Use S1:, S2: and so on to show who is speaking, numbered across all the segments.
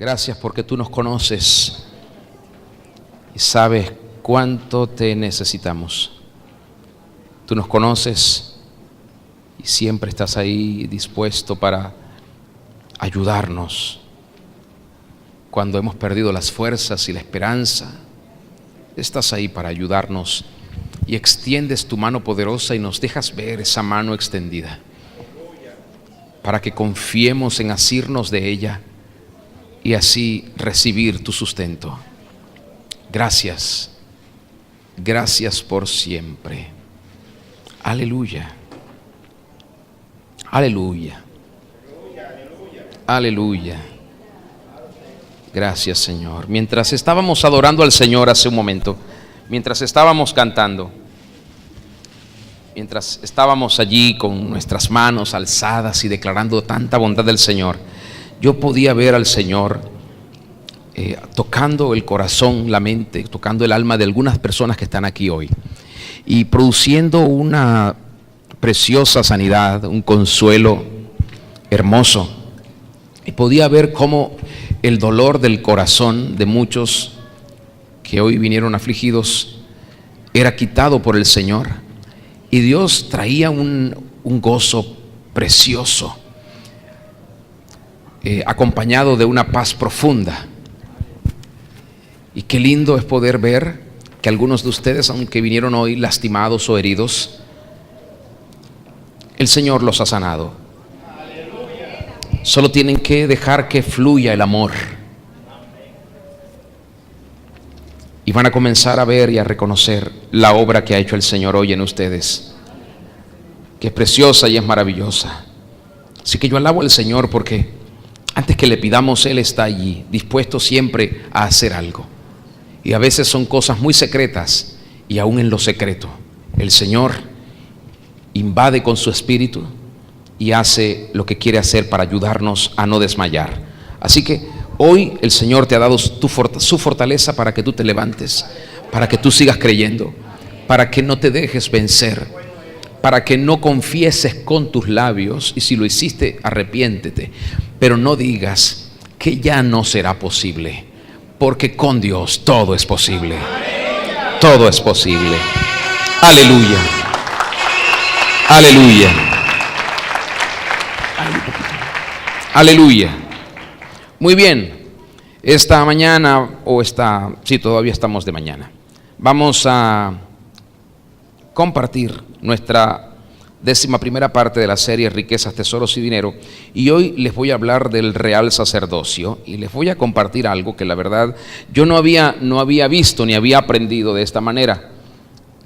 S1: Gracias porque tú nos conoces y sabes cuánto te necesitamos. Tú nos conoces y siempre estás ahí dispuesto para ayudarnos. Cuando hemos perdido las fuerzas y la esperanza, estás ahí para ayudarnos y extiendes tu mano poderosa y nos dejas ver esa mano extendida para que confiemos en asirnos de ella y así recibir tu sustento. Gracias, gracias por siempre. Aleluya, aleluya, aleluya. Gracias, Señor. Mientras estábamos adorando al Señor hace un momento, mientras estábamos cantando, mientras estábamos allí con nuestras manos alzadas y declarando tanta bondad del Señor, yo podía ver al Señor tocando el corazón, la mente, tocando el alma de algunas personas que están aquí hoy y produciendo una preciosa sanidad, un consuelo hermoso. Y podía ver cómo el dolor del corazón de muchos que hoy vinieron afligidos era quitado por el Señor, y Dios traía un gozo precioso, acompañado de una paz profunda. Y qué lindo es poder ver que algunos de ustedes, aunque vinieron hoy lastimados o heridos, el Señor los ha sanado. Solo tienen que dejar que fluya el amor y van a comenzar a ver y a reconocer la obra que ha hecho el Señor hoy en ustedes, que es preciosa y es maravillosa. Así que yo alabo al Señor porque antes que le pidamos, Él está allí, dispuesto siempre a hacer algo. Y a veces son cosas muy secretas, y aún en lo secreto el Señor invade con su espíritu y hace lo que quiere hacer para ayudarnos a no desmayar. Así que hoy el Señor te ha dado su fortaleza para que tú te levantes, para que tú sigas creyendo, para que no te dejes vencer, para que no confieses con tus labios, y si lo hiciste, arrepiéntete, pero no digas que ya no será posible, porque con Dios todo es posible. Todo es posible. Aleluya. Aleluya. Aleluya. Muy bien. Esta mañana, todavía estamos de mañana, vamos a compartir nuestra 11ª parte de la serie Riquezas, Tesoros y Dinero, y hoy les voy a hablar del real sacerdocio y les voy a compartir algo que la verdad yo no había visto ni había aprendido de esta manera.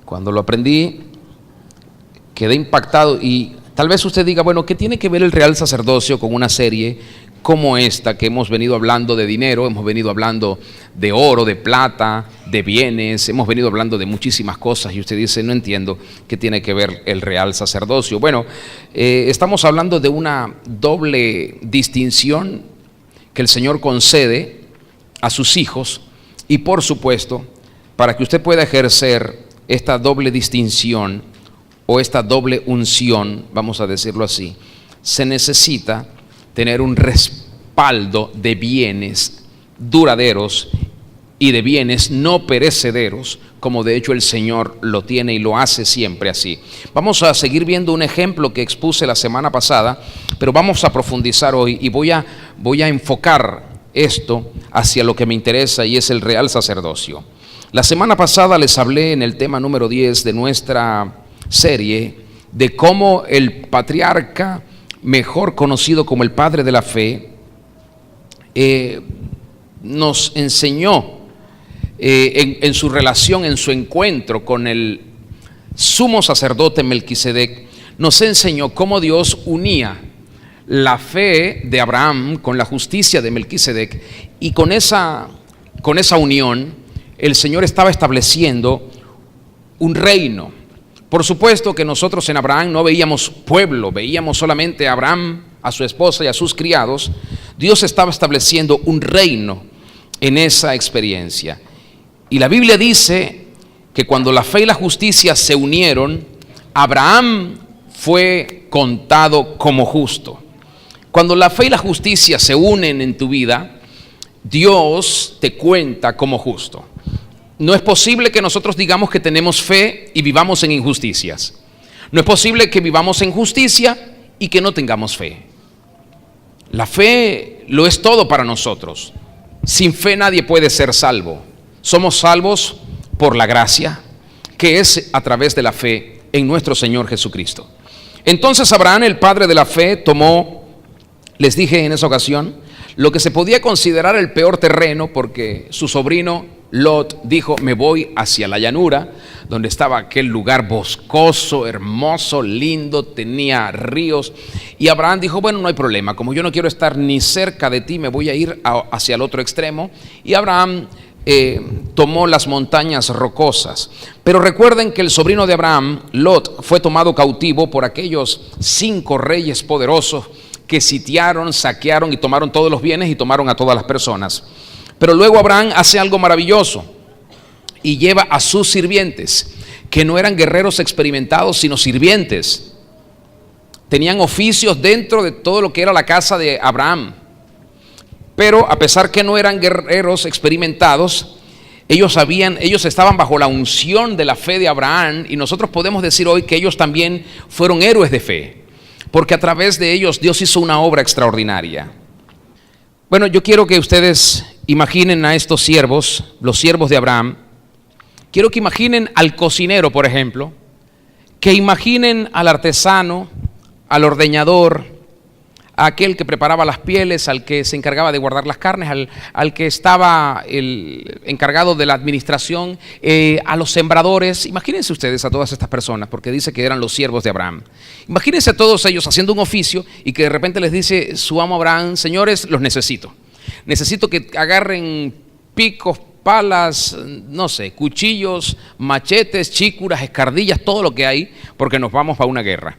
S1: Cuando lo aprendí quedé impactado, y tal vez usted diga, bueno, ¿qué tiene que ver el real sacerdocio con una serie como esta que hemos venido hablando de dinero, hemos venido hablando de oro, de plata, de bienes, hemos venido hablando de muchísimas cosas? Y usted dice, no entiendo qué tiene que ver el real sacerdocio. Bueno, estamos hablando de una doble distinción que el Señor concede a sus hijos, y por supuesto, para que usted pueda ejercer esta doble distinción o esta doble unción, vamos a decirlo así, se necesita tener un respaldo de bienes duraderos y de bienes no perecederos, como de hecho el Señor lo tiene y lo hace siempre así. Vamos a seguir viendo un ejemplo que expuse la semana pasada, pero vamos a profundizar hoy y voy a enfocar esto hacia lo que me interesa, y es el real sacerdocio. La semana pasada les hablé en el tema número 10 de nuestra serie de cómo el patriarca, mejor conocido como el padre de la fe, nos enseñó en su relación, en su encuentro con el sumo sacerdote Melquisedec, nos enseñó cómo Dios unía la fe de Abraham con la justicia de Melquisedec, y con esa unión el Señor estaba estableciendo un reino. Por supuesto que nosotros en Abraham no veíamos pueblo, veíamos solamente a Abraham, a su esposa y a sus criados. Dios estaba estableciendo un reino en esa experiencia. Y la Biblia dice que cuando la fe y la justicia se unieron, Abraham fue contado como justo. Cuando la fe y la justicia se unen en tu vida, Dios te cuenta como justo. No es posible que nosotros digamos que tenemos fe y vivamos en injusticias. No es posible que vivamos en justicia y que no tengamos fe. La fe lo es todo para nosotros. Sin fe nadie puede ser salvo. Somos salvos por la gracia, que es a través de la fe en nuestro Señor Jesucristo. Entonces Abraham, el padre de la fe, tomó, les dije en esa ocasión, lo que se podía considerar el peor terreno, porque su sobrino Lot dijo: me voy hacia la llanura, donde estaba aquel lugar boscoso, hermoso, lindo, tenía ríos. Y Abraham dijo: bueno, no hay problema, como yo no quiero estar ni cerca de ti, me voy a ir hacia el otro extremo. Y Abraham tomó las montañas rocosas. Pero recuerden que el sobrino de Abraham, Lot, fue tomado cautivo por aquellos 5 reyes poderosos que sitiaron, saquearon y tomaron todos los bienes y tomaron a todas las personas. Pero luego Abraham hace algo maravilloso y lleva a sus sirvientes, que no eran guerreros experimentados, sino sirvientes. Tenían oficios dentro de todo lo que era la casa de Abraham. Pero a pesar que no eran guerreros experimentados, ellos estaban bajo la unción de la fe de Abraham, y nosotros podemos decir hoy que ellos también fueron héroes de fe, porque a través de ellos Dios hizo una obra extraordinaria. Bueno, yo quiero que ustedes imaginen a estos siervos, los siervos de Abraham. Quiero que imaginen al cocinero, por ejemplo, que imaginen al artesano, al ordeñador, a aquel que preparaba las pieles, al que se encargaba de guardar las carnes, al que estaba el encargado de la administración, a los sembradores. Imagínense ustedes a todas estas personas, porque dice que eran los siervos de Abraham. Imagínense a todos ellos haciendo un oficio y que de repente les dice su amo Abraham: señores, los necesito que agarren picos, palas, no sé, cuchillos, machetes, chícuras, escardillas, todo lo que hay, porque nos vamos para una guerra.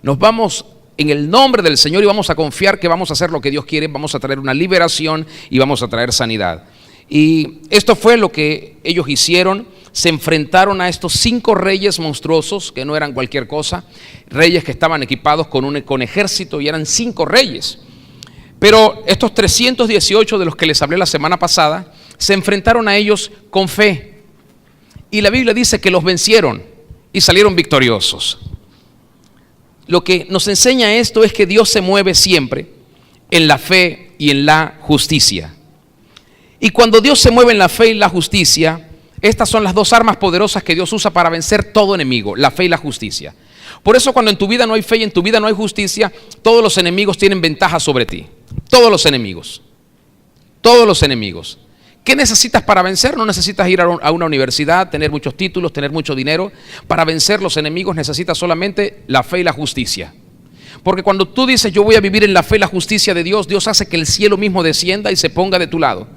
S1: Nos vamos en el nombre del Señor y vamos a confiar que vamos a hacer lo que Dios quiere, vamos a traer una liberación y vamos a traer sanidad. Y esto fue lo que ellos hicieron. Se enfrentaron a estos 5 reyes monstruosos, que no eran cualquier cosa, reyes que estaban equipados con ejército, y eran 5 reyes. Pero estos 318 de los que les hablé la semana pasada, se enfrentaron a ellos con fe. Y la Biblia dice que los vencieron y salieron victoriosos. Lo que nos enseña esto es que Dios se mueve siempre en la fe y en la justicia. Y cuando Dios se mueve en la fe y la justicia, estas son las 2 armas poderosas que Dios usa para vencer todo enemigo: la fe y la justicia. Por eso cuando en tu vida no hay fe y en tu vida no hay justicia, todos los enemigos tienen ventaja sobre ti. Todos los enemigos. Todos los enemigos. ¿Qué necesitas para vencer? No necesitas ir a una universidad, tener muchos títulos, tener mucho dinero. Para vencer los enemigos necesitas solamente la fe y la justicia. Porque cuando tú dices: yo voy a vivir en la fe y la justicia de Dios, Dios hace que el cielo mismo descienda y se ponga de tu lado.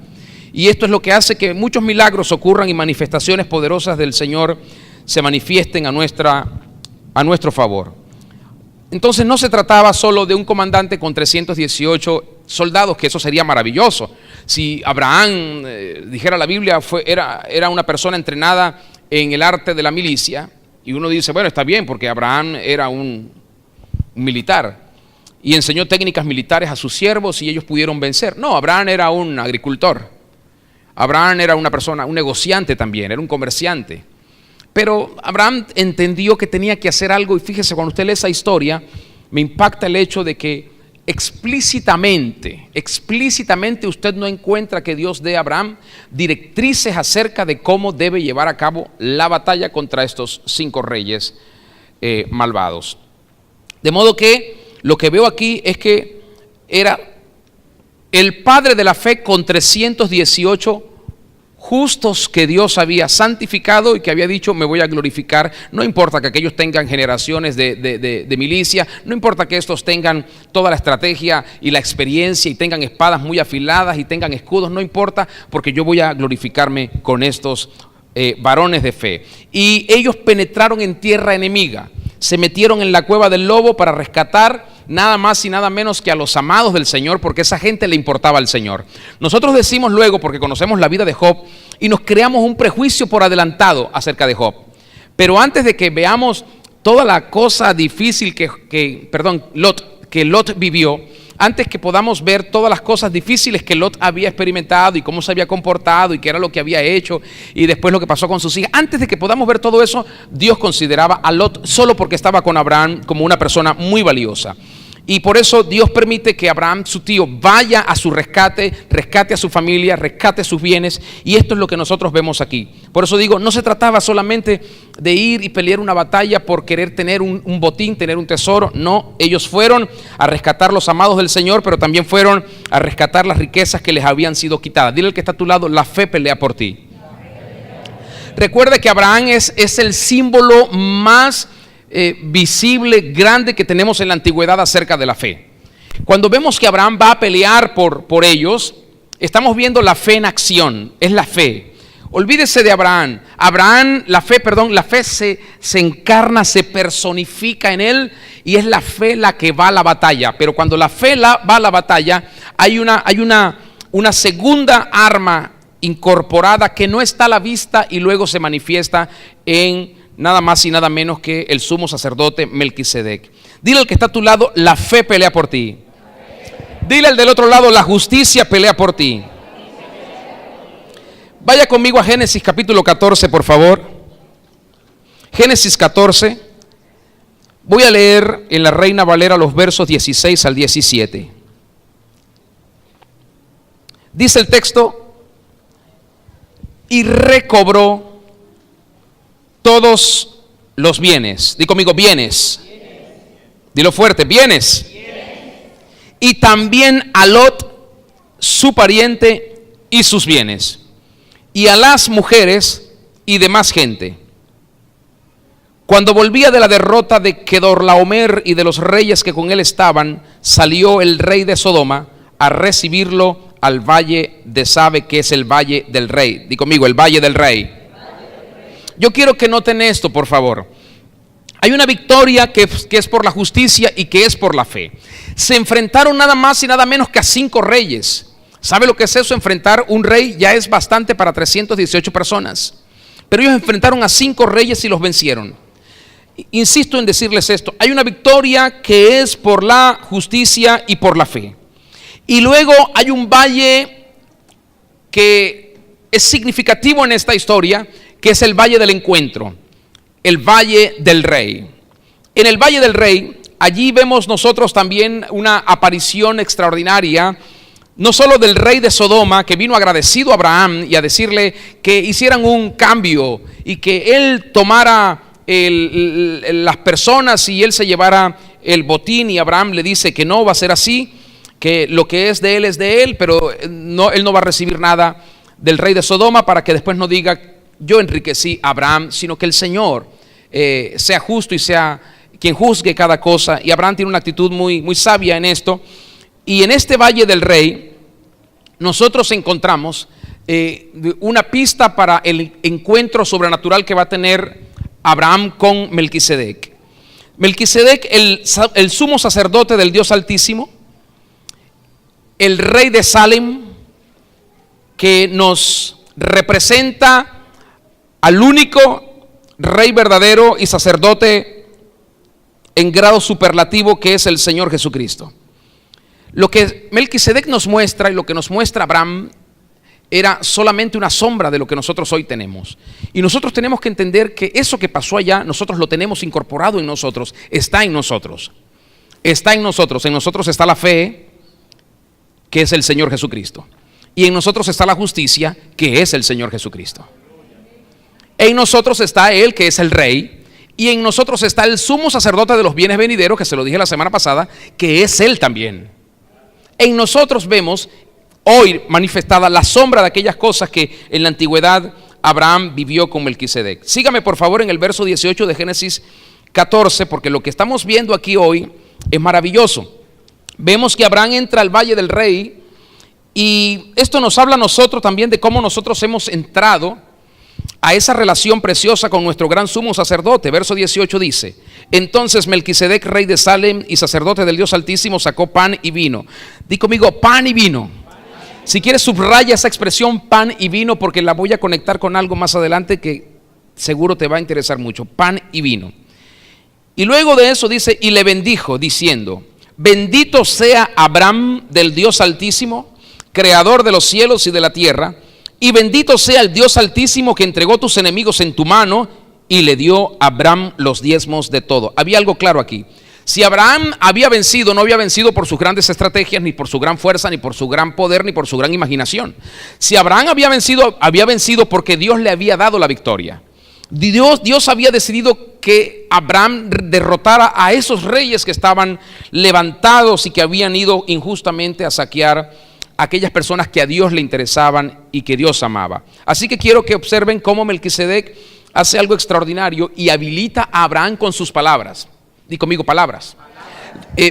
S1: Y esto es lo que hace que muchos milagros ocurran y manifestaciones poderosas del Señor se manifiesten a nuestro favor. Entonces no se trataba solo de un comandante con 318 soldados, que eso sería maravilloso. Si Abraham, dijera la Biblia, era una persona entrenada en el arte de la milicia, y uno dice: bueno, está bien, porque Abraham era un militar y enseñó técnicas militares a sus siervos y ellos pudieron vencer. No, Abraham era un agricultor. Abraham era una persona, un negociante también, era un comerciante. Pero Abraham entendió que tenía que hacer algo, y fíjese, cuando usted lee esa historia, me impacta el hecho de que explícitamente usted no encuentra que Dios dé a Abraham directrices acerca de cómo debe llevar a cabo la batalla contra estos 5 reyes malvados. De modo que lo que veo aquí es que era el padre de la fe con 318 justos que Dios había santificado y que había dicho: me voy a glorificar. No importa que aquellos tengan generaciones de milicia, no importa que estos tengan toda la estrategia y la experiencia y tengan espadas muy afiladas y tengan escudos, no importa, porque yo voy a glorificarme con estos varones de fe. Y ellos penetraron en tierra enemiga, se metieron en la cueva del lobo para rescatar nada más y nada menos que a los amados del Señor, porque esa gente le importaba al Señor. Nosotros decimos luego, porque conocemos la vida de Job, y nos creamos un prejuicio por adelantado acerca de Job. Pero antes de que veamos toda la cosa difícil que Lot vivió, antes que podamos ver todas las cosas difíciles que Lot había experimentado y cómo se había comportado y qué era lo que había hecho y después lo que pasó con sus hijas, antes de que podamos ver todo eso, Dios consideraba a Lot solo porque estaba con Abraham como una persona muy valiosa. Y por eso Dios permite que Abraham, su tío, vaya a su rescate, rescate a su familia, rescate sus bienes. Y esto es lo que nosotros vemos aquí. Por eso digo, no se trataba solamente de ir y pelear una batalla por querer tener un botín, tener un tesoro. No, ellos fueron a rescatar los amados del Señor, pero también fueron a rescatar las riquezas que les habían sido quitadas. Dile al que está a tu lado, la fe pelea por ti. Recuerde que Abraham es el símbolo más visible, grande que tenemos en la antigüedad acerca de la fe. Cuando vemos que Abraham va a pelear por ellos, estamos viendo la fe en acción, es la fe. Olvídese de Abraham. La fe se encarna, se personifica en él y es la fe la que va a la batalla. Pero cuando la fe va a la batalla, hay una segunda arma incorporada que no está a la vista y luego se manifiesta en nada más y nada menos que el sumo sacerdote Melquisedec. Dile al que está a tu lado, la fe pelea por ti. Dile al del otro lado, la justicia pelea por ti. Vaya conmigo a Génesis capítulo 14, por favor. Génesis 14. Voy a leer en la Reina Valera los versos 16 al 17. Dice el texto: y recobró todos los bienes. Di conmigo, bienes. Dilo fuerte, bienes. Y también a Lot, su pariente, y sus bienes, y a las mujeres y demás gente. Cuando volvía de la derrota de Kedorlaomer y de los reyes que con él estaban, salió el rey de Sodoma a recibirlo al valle de Sabe, que es el valle del rey. Di conmigo, el valle del rey. Yo quiero que noten esto, por favor. Hay una victoria que es por la justicia y que es por la fe. Se enfrentaron nada más y nada menos que a 5 reyes. ¿Sabe lo que es eso? Enfrentar un rey ya es bastante para 318 personas. Pero ellos enfrentaron a 5 reyes y los vencieron. Insisto en decirles esto. Hay una victoria que es por la justicia y por la fe. Y luego hay un valle que es significativo en esta historia, que es el valle del encuentro, el valle del rey. En el valle del rey, allí vemos nosotros también una aparición extraordinaria, no solo del rey de Sodoma, que vino agradecido a Abraham y a decirle que hicieran un cambio y que él tomara las personas y él se llevara el botín, y Abraham le dice que no va a ser así, que lo que es de él, pero no, él no va a recibir nada del rey de Sodoma, para que después no diga: yo enriquecí a Abraham, sino que el Señor sea justo y sea quien juzgue cada cosa. Y Abraham tiene una actitud muy, muy sabia en esto. Y en este valle del rey nosotros encontramos una pista para el encuentro sobrenatural que va a tener Abraham con Melquisedec. Melquisedec, el sumo sacerdote del Dios Altísimo, el rey de Salem, que nos representa al único rey verdadero y sacerdote en grado superlativo, que es el Señor Jesucristo. Lo que Melquisedec nos muestra y lo que nos muestra Abraham era solamente una sombra de lo que nosotros hoy tenemos. Y nosotros tenemos que entender que eso que pasó allá, nosotros lo tenemos incorporado en nosotros, está en nosotros. Está en nosotros. En nosotros está la fe, que es el Señor Jesucristo. Y en nosotros está la justicia, que es el Señor Jesucristo. En nosotros está Él, que es el Rey, y en nosotros está el sumo sacerdote de los bienes venideros, que se lo dije la semana pasada, que es Él también. En nosotros vemos hoy manifestada la sombra de aquellas cosas que en la antigüedad Abraham vivió con Melquisedec. Sígame por favor en el verso 18 de Génesis 14, porque lo que estamos viendo aquí hoy es maravilloso. Vemos que Abraham entra al valle del rey, y esto nos habla a nosotros también de cómo nosotros hemos entrado a esa relación preciosa con nuestro gran sumo sacerdote. Verso 18 dice: entonces Melquisedec, rey de Salem y sacerdote del Dios Altísimo, sacó pan y vino. Di conmigo, pan y vino. Si quieres, subraya esa expresión pan y vino, porque la voy a conectar con algo más adelante que seguro te va a interesar mucho. Pan y vino. Y luego de eso dice: y le bendijo diciendo: Bendito sea Abraham del Dios Altísimo, creador de los cielos y de la tierra, y bendito sea el Dios Altísimo que entregó tus enemigos en tu mano y le dio a Abraham los diezmos de todo. Había algo claro aquí. Si Abraham había vencido, no había vencido por sus grandes estrategias, ni por su gran fuerza, ni por su gran poder, ni por su gran imaginación. Si Abraham había vencido porque Dios le había dado la victoria. Dios había decidido que Abraham derrotara a esos reyes que estaban levantados y que habían ido injustamente a saquear a aquellas personas que a Dios le interesaban y que Dios amaba. Así que quiero que observen cómo Melquisedec hace algo extraordinario y habilita a Abraham con sus palabras. Di conmigo, palabras.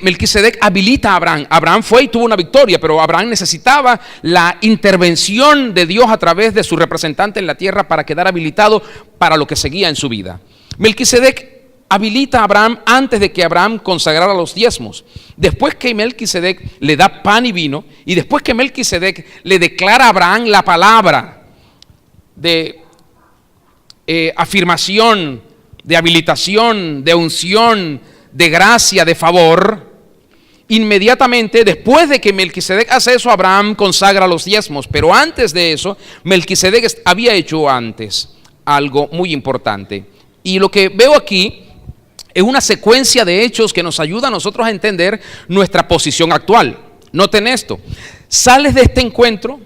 S1: Melquisedec habilita a Abraham. Abraham fue y tuvo una victoria, pero Abraham necesitaba la intervención de Dios a través de su representante en la tierra para quedar habilitado para lo que seguía en su vida. Melquisedec habilita a Abraham antes de que Abraham consagrara los diezmos. Después que Melquisedec le da pan y vino, y después que Melquisedec le declara a Abraham la palabra de afirmación, de habilitación, de unción, de gracia, de favor, inmediatamente después de que Melquisedec hace eso, Abraham consagra los diezmos. Pero antes de eso, Melquisedec había hecho antes algo muy importante. Y lo que veo aquí es una secuencia de hechos que nos ayuda a nosotros a entender nuestra posición actual. Noten esto: sales de este encuentro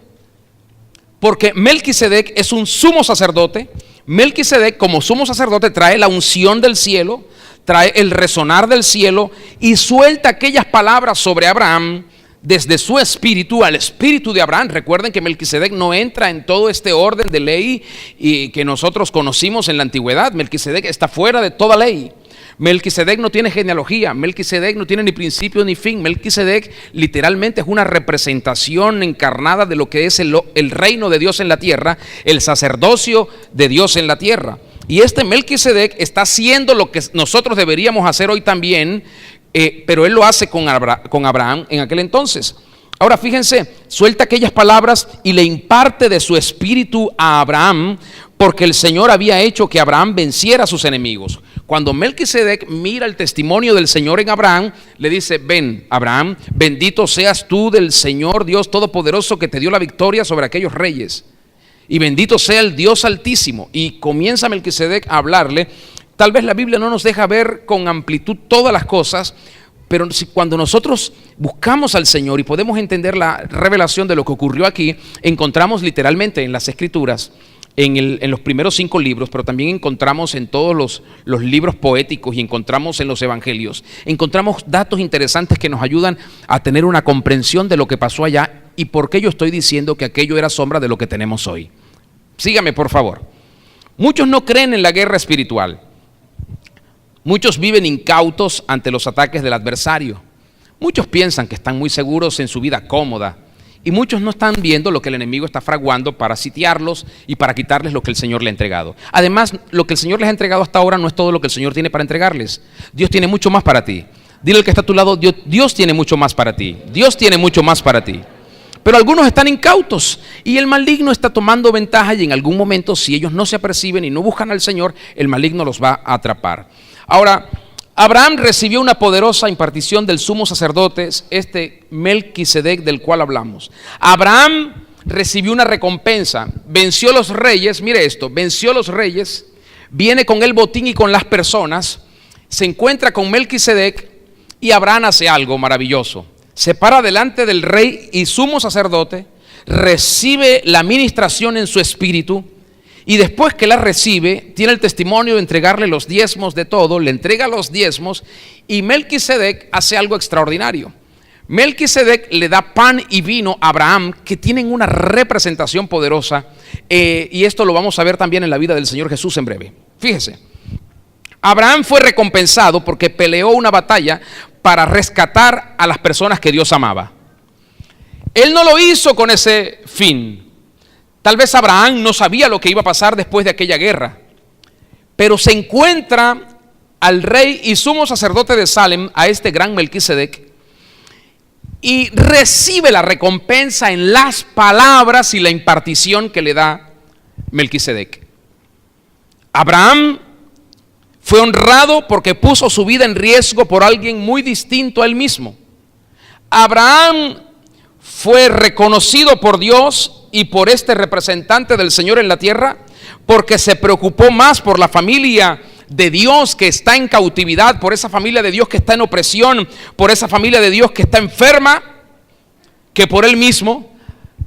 S1: porque Melquisedec es un sumo sacerdote. Melquisedec, como sumo sacerdote, trae la unción del cielo, trae el resonar del cielo y suelta aquellas palabras sobre Abraham desde su espíritu al espíritu de Abraham. Recuerden que Melquisedec no entra en todo este orden de ley y que nosotros conocimos en la antigüedad. Melquisedec está fuera de toda ley. Melquisedec no tiene genealogía, Melquisedec no tiene ni principio ni fin. Melquisedec literalmente es una representación encarnada de lo que es el reino de Dios en la tierra, el sacerdocio de Dios en la tierra. Y este Melquisedec está haciendo lo que nosotros deberíamos hacer hoy también, pero él lo hace con Abraham en aquel entonces. Ahora fíjense, suelta aquellas palabras y le imparte de su espíritu a Abraham, porque el Señor había hecho que Abraham venciera a sus enemigos. Cuando Melquisedec mira el testimonio del Señor en Abraham, le dice: ven, Abraham, bendito seas tú del Señor Dios Todopoderoso que te dio la victoria sobre aquellos reyes, y bendito sea el Dios Altísimo. Y comienza Melquisedec a hablarle. Tal vez la Biblia no nos deja ver con amplitud todas las cosas, pero cuando nosotros buscamos al Señor y podemos entender la revelación de lo que ocurrió aquí, encontramos literalmente en las Escrituras, en los primeros 5 libros, pero también encontramos en todos los libros poéticos y encontramos en los evangelios, encontramos datos interesantes que nos ayudan a tener una comprensión de lo que pasó allá y por qué yo estoy diciendo que aquello era sombra de lo que tenemos hoy. Sígame, por favor. Muchos no creen en la guerra espiritual. Muchos viven incautos ante los ataques del adversario. Muchos piensan que están muy seguros en su vida cómoda. Y muchos no están viendo lo que el enemigo está fraguando para sitiarlos y para quitarles lo que el Señor le ha entregado. Además, lo que el Señor les ha entregado hasta ahora no es todo lo que el Señor tiene para entregarles. Dios tiene mucho más para ti. Dile al que está a tu lado: Dios tiene mucho más para ti. Dios tiene mucho más para ti. Pero algunos están incautos y el maligno está tomando ventaja, y en algún momento, si ellos no se aperciben y no buscan al Señor, el maligno los va a atrapar. Ahora, Abraham recibió una poderosa impartición del sumo sacerdote, este Melquisedec del cual hablamos. Abraham recibió una recompensa, venció a los reyes. Mire esto: venció a los reyes, viene con el botín y con las personas, se encuentra con Melquisedec, y Abraham hace algo maravilloso. Se para delante del rey y sumo sacerdote, recibe la ministración en su espíritu, y después que la recibe, tiene el testimonio de entregarle los diezmos de todo, le entrega los diezmos, y Melquisedec hace algo extraordinario. Melquisedec le da pan y vino a Abraham, que tienen una representación poderosa, y esto lo vamos a ver también en la vida del Señor Jesús en breve. Fíjese, Abraham fue recompensado porque peleó una batalla para rescatar a las personas que Dios amaba. Él no lo hizo con ese fin. Tal vez Abraham no sabía lo que iba a pasar después de aquella guerra, pero se encuentra al rey y sumo sacerdote de Salem, a este gran Melquisedec, y recibe la recompensa en las palabras y la impartición que le da Melquisedec. Abraham fue honrado porque puso su vida en riesgo por alguien muy distinto a él mismo. Abraham fue reconocido por Dios y por este representante del Señor en la tierra porque se preocupó más por la familia de Dios que está en cautividad, por esa familia de Dios que está en opresión, por esa familia de Dios que está enferma, que por él mismo.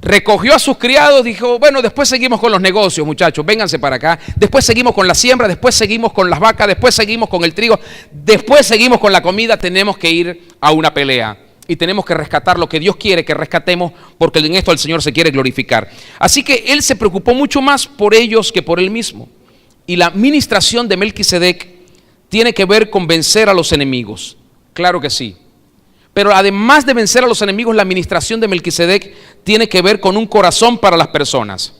S1: Recogió a sus criados, dijo, bueno, después seguimos con los negocios, muchachos, vénganse para acá, después seguimos con la siembra, después seguimos con las vacas, después seguimos con el trigo, después seguimos con la comida. Tenemos que ir a una pelea y tenemos que rescatar lo que Dios quiere que rescatemos, porque en esto el Señor se quiere glorificar. Así que él se preocupó mucho más por ellos que por él mismo. Y la ministración de Melquisedec tiene que ver con vencer a los enemigos, claro que sí. Pero además de vencer a los enemigos, la ministración de Melquisedec tiene que ver con un corazón para las personas.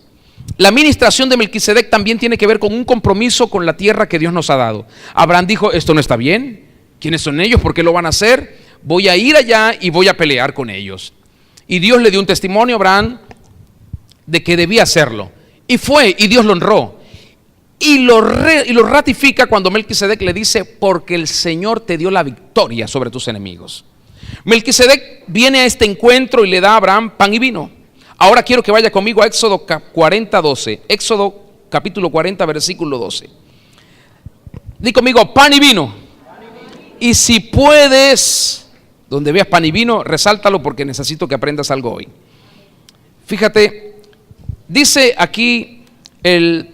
S1: La ministración de Melquisedec también tiene que ver con un compromiso con la tierra que Dios nos ha dado. Abraham dijo, esto no está bien. ¿Quiénes son ellos? ¿Por qué lo van a hacer? Voy a ir allá y voy a pelear con ellos. Y Dios le dio un testimonio a Abraham de que debía hacerlo. Y fue, y Dios lo honró. Y lo ratifica cuando Melquisedec le dice, porque el Señor te dio la victoria sobre tus enemigos. Melquisedec viene a este encuentro y le da a Abraham pan y vino. Ahora quiero que vaya conmigo a Éxodo 40, 12. Éxodo capítulo 40, versículo 12. Di conmigo, pan y vino. Y si puedes, donde veas pan y vino, resáltalo porque necesito que aprendas algo hoy. Fíjate, dice aquí el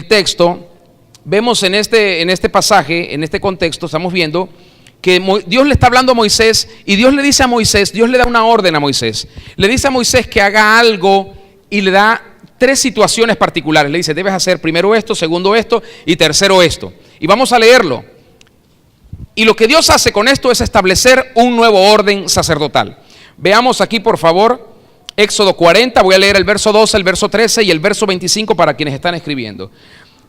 S1: texto, vemos en este pasaje, en este contexto, estamos viendo que Dios le está hablando a Moisés y Dios le dice a Moisés, Dios le da una orden a Moisés. Le dice a Moisés que haga algo y le da 3 situaciones particulares. Le dice, debes hacer primero esto, segundo esto y tercero esto. Y vamos a leerlo. Y lo que Dios hace con esto es establecer un nuevo orden sacerdotal. Veamos aquí por favor Éxodo 40, voy a leer el verso 12, el verso 13 y el verso 25 para quienes están escribiendo.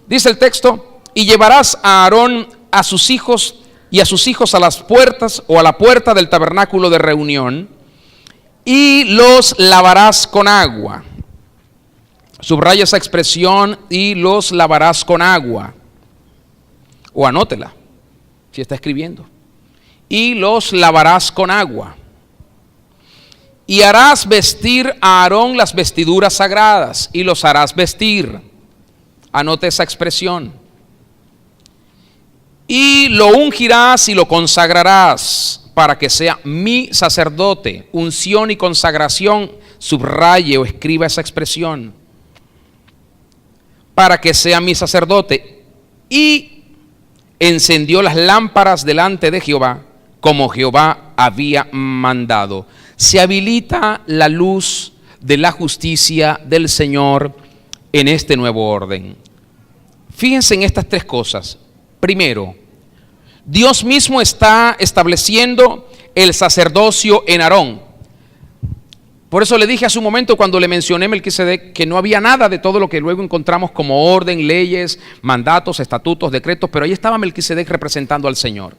S1: Dice el texto, y llevarás a Aarón a sus hijos y a sus hijos a las puertas o a la puerta del tabernáculo de reunión y los lavarás con agua. Subraya esa expresión, y los lavarás con agua, o anótela si está escribiendo. Y los lavarás con agua. Y harás vestir a Aarón las vestiduras sagradas, y los harás vestir. Anote esa expresión. Y lo ungirás y lo consagrarás para que sea mi sacerdote. Unción y consagración, subraye o escriba esa expresión. Para que sea mi sacerdote. Y encendió las lámparas delante de Jehová, como Jehová había mandado. Se habilita la luz de la justicia del Señor en este nuevo orden. Fíjense en estas 3 cosas. Primero, Dios mismo está estableciendo el sacerdocio en Aarón. Por eso le dije hace un momento cuando le mencioné Melquisedec que no había nada de todo lo que luego encontramos como orden, leyes, mandatos, estatutos, decretos, pero ahí estaba Melquisedec representando al Señor.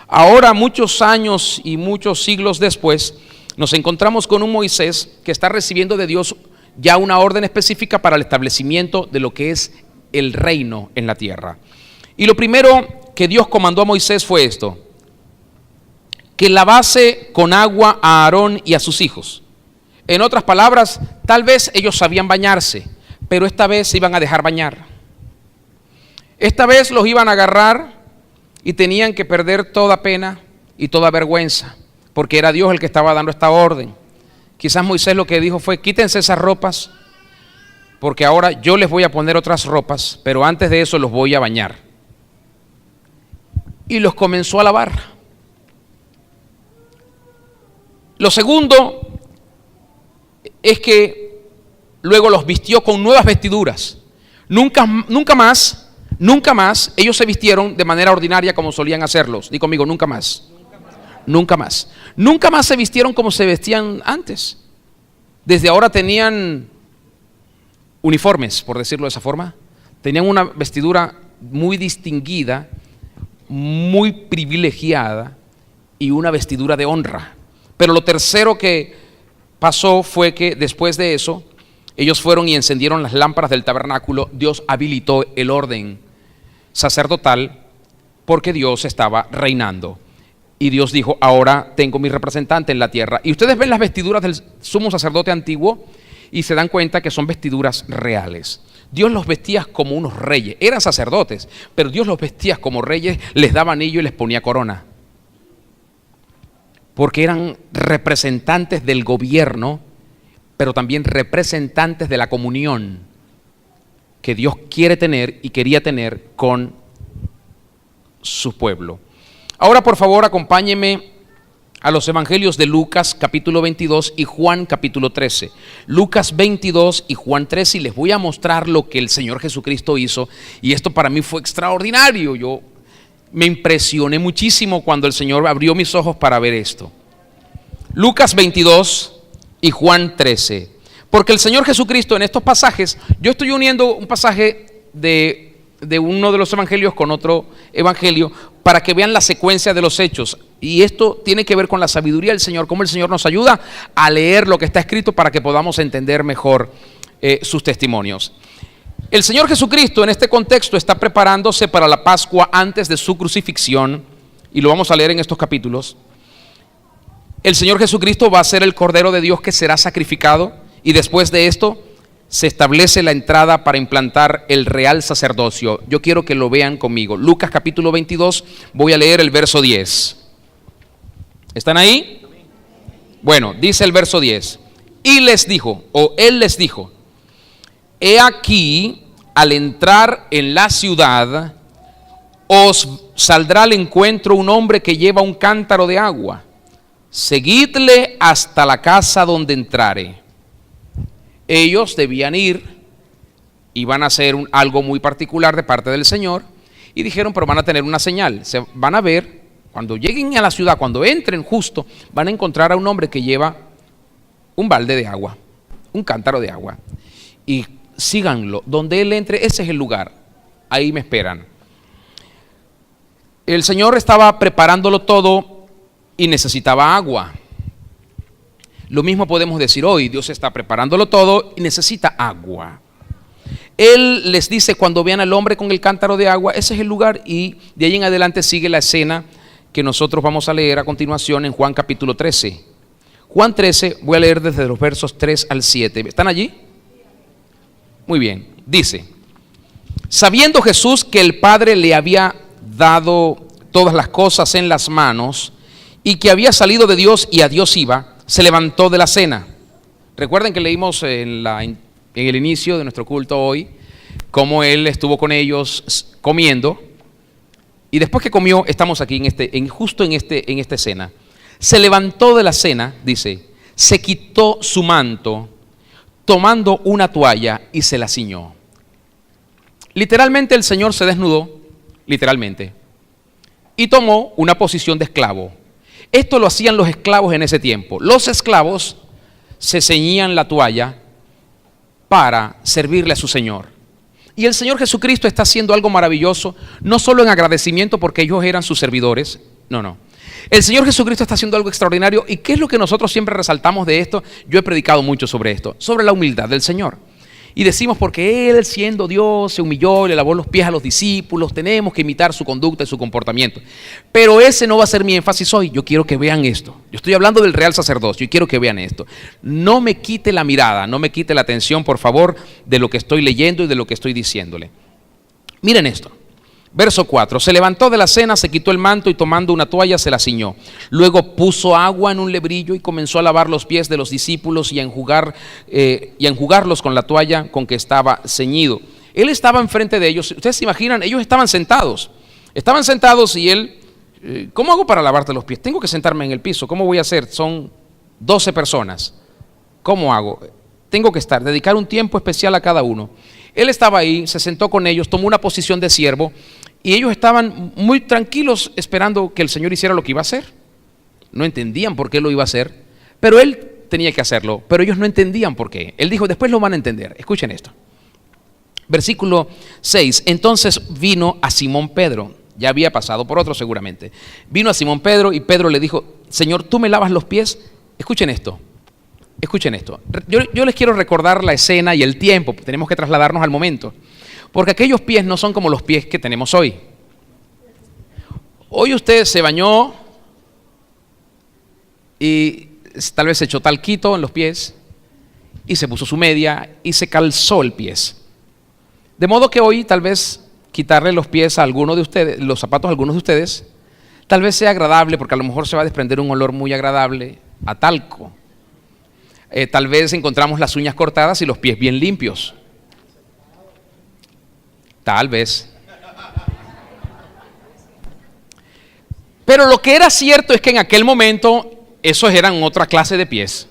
S1: Ahora, muchos años y muchos siglos después, nos encontramos con un Moisés que está recibiendo de Dios ya una orden específica para el establecimiento de lo que es el reino en la tierra. Y lo primero que Dios comandó a Moisés fue esto: que lavase con agua a Aarón y a sus hijos. En otras palabras, tal vez ellos sabían bañarse, pero esta vez se iban a dejar bañar. Esta vez los iban a agarrar y tenían que perder toda pena y toda vergüenza, porque era Dios el que estaba dando esta orden. Quizás Moisés lo que dijo fue: quítense esas ropas, porque ahora yo les voy a poner otras ropas, pero antes de eso los voy a bañar. Y los comenzó a lavar. Lo segundo es que luego los vistió con nuevas vestiduras. Nunca más ellos se vistieron de manera ordinaria como solían hacerlos. Di conmigo, nunca más. Nunca más. Nunca más se vistieron como se vestían antes. Desde ahora tenían uniformes, por decirlo de esa forma. Tenían una vestidura muy distinguida, muy privilegiada y una vestidura de honra. Pero lo tercero que pasó fue que después de eso, ellos fueron y encendieron las lámparas del tabernáculo. Dios habilitó el orden sacerdotal porque Dios estaba reinando. Y Dios dijo, ahora tengo mi representante en la tierra. Y ustedes ven las vestiduras del sumo sacerdote antiguo y se dan cuenta que son vestiduras reales. Dios los vestía como unos reyes. Eran sacerdotes, pero Dios los vestía como reyes, les daba anillo y les ponía corona. Porque eran representantes del gobierno, pero también representantes de la comunión que Dios quiere tener y quería tener con su pueblo. Ahora, por favor, acompáñeme a los evangelios de Lucas capítulo 22 y Juan capítulo 13. Lucas 22 y Juan 13, y les voy a mostrar lo que el Señor Jesucristo hizo, y esto para mí fue extraordinario. Yo me impresioné muchísimo cuando el Señor abrió mis ojos para ver esto. Lucas 22 y Juan 13. Porque el Señor Jesucristo en estos pasajes, yo estoy uniendo un pasaje de uno de los evangelios con otro evangelio para que vean la secuencia de los hechos. Y esto tiene que ver con la sabiduría del Señor, cómo el Señor nos ayuda a leer lo que está escrito para que podamos entender mejor sus testimonios. El Señor Jesucristo en este contexto está preparándose para la Pascua antes de su crucifixión, y lo vamos a leer en estos capítulos. El Señor Jesucristo va a ser el Cordero de Dios que será sacrificado, y después de esto se establece la entrada para implantar el real sacerdocio. Yo quiero que lo vean conmigo. Lucas capítulo 22, voy a leer el verso 10. ¿Están ahí? Bueno, dice el verso 10. Y les dijo, o él les dijo, he aquí, al entrar en la ciudad, os saldrá al encuentro un hombre que lleva un cántaro de agua. Seguidle hasta la casa donde entrare. Ellos debían ir, iban a hacer algo muy particular de parte del Señor, y dijeron, pero van a tener una señal, se van a ver, cuando lleguen a la ciudad, cuando entren justo, van a encontrar a un hombre que lleva un balde de agua, un cántaro de agua, y síganlo, donde él entre, ese es el lugar, ahí me esperan. El Señor estaba preparándolo todo y necesitaba agua. Lo mismo podemos decir hoy, Dios está preparándolo todo y necesita agua. Él les dice, cuando vean al hombre con el cántaro de agua, ese es el lugar, y de ahí en adelante sigue la escena que nosotros vamos a leer a continuación en Juan capítulo 13. Juan 13, voy a leer desde los versos 3 al 7. ¿Están allí? Muy bien, dice, sabiendo Jesús que el Padre le había dado todas las cosas en las manos y que había salido de Dios y a Dios iba, se levantó de la cena. Recuerden que leímos en el inicio de nuestro culto hoy cómo él estuvo con ellos comiendo, y después que comió, estamos aquí justo en esta escena. Se levantó de la cena, dice, se quitó su manto, tomando una toalla y se la ciñó. Literalmente el Señor se desnudó, literalmente, y tomó una posición de esclavo. Esto lo hacían los esclavos en ese tiempo. Los esclavos se ceñían la toalla para servirle a su Señor. Y el Señor Jesucristo está haciendo algo maravilloso, no solo en agradecimiento porque ellos eran sus servidores, no. El Señor Jesucristo está haciendo algo extraordinario. ¿Y qué es lo que nosotros siempre resaltamos de esto? Yo he predicado mucho sobre esto, sobre la humildad del Señor. Y decimos, porque Él, siendo Dios, se humilló, le lavó los pies a los discípulos, tenemos que imitar su conducta y su comportamiento. Pero ese no va a ser mi énfasis hoy. Yo quiero que vean esto. Yo estoy hablando del real sacerdocio y quiero que vean esto. No me quite la mirada, no me quite la atención, por favor, de lo que estoy leyendo y de lo que estoy diciéndole. Miren esto. Verso 4, se levantó de la cena, se quitó el manto y tomando una toalla se la ciñó. Luego puso agua en un lebrillo y comenzó a lavar los pies de los discípulos y a enjugarlos con la toalla con que estaba ceñido. Él estaba enfrente de ellos. Ustedes se imaginan, ellos estaban sentados y él, ¿cómo hago para lavarte los pies? Tengo que sentarme en el piso, ¿cómo voy a hacer? Son 12 personas. ¿Cómo hago? Tengo que dedicar un tiempo especial a cada uno. Él estaba ahí, se sentó con ellos, tomó una posición de siervo, y ellos estaban muy tranquilos esperando que el Señor hiciera lo que iba a hacer. No entendían por qué lo iba a hacer, pero Él tenía que hacerlo, pero ellos no entendían por qué. Él dijo, después lo van a entender. Escuchen esto. Versículo 6, entonces vino a Simón Pedro, ya había pasado por otro seguramente. Vino a Simón Pedro y Pedro le dijo, Señor, ¿tú me lavas los pies? Escuchen esto. Escuchen esto, yo les quiero recordar la escena y el tiempo, tenemos que trasladarnos al momento, porque aquellos pies no son como los pies que tenemos hoy. Hoy usted se bañó, y tal vez se echó talquito en los pies y se puso su media y se calzó el pie. De modo que hoy tal vez quitarle los pies a alguno de ustedes, los zapatos a algunos de ustedes, tal vez sea agradable porque a lo mejor se va a desprender un olor muy agradable a talco. Tal vez encontramos las uñas cortadas y los pies bien limpios. Tal vez. Pero lo que era cierto es que en aquel momento esos eran otra clase de pies.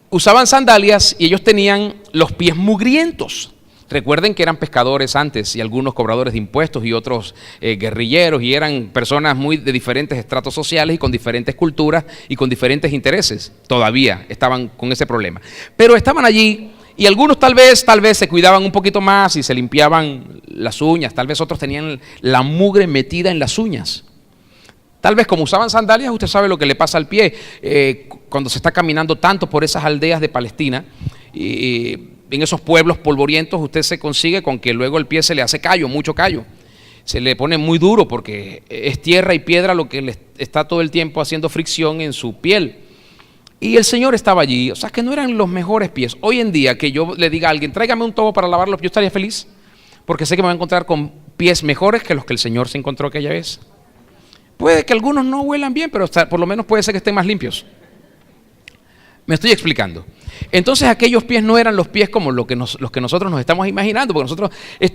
S1: Usaban sandalias y ellos tenían los pies mugrientos. Recuerden que eran pescadores antes y algunos cobradores de impuestos y otros guerrilleros, y eran personas muy de diferentes estratos sociales y con diferentes culturas y con diferentes intereses. Todavía estaban con ese problema. Pero estaban allí y algunos tal vez se cuidaban un poquito más y se limpiaban las uñas. Tal vez otros tenían la mugre metida en las uñas. Tal vez como usaban sandalias, usted sabe lo que le pasa al pie cuando se está caminando tanto por esas aldeas de Palestina. En esos pueblos polvorientos usted se consigue con que luego el pie se le hace callo, mucho callo. Se le pone muy duro porque es tierra y piedra lo que le está todo el tiempo haciendo fricción en su piel. Y el Señor estaba allí, o sea que no eran los mejores pies. Hoy en día que yo le diga a alguien, tráigame un tobo para lavarlos, yo estaría feliz porque sé que me va a encontrar con pies mejores que los que el Señor se encontró aquella vez. Puede que algunos no huelan bien, pero por lo menos puede ser que estén más limpios. Me estoy explicando. Entonces aquellos pies no eran los pies como los que nosotros nos estamos imaginando, porque nosotros,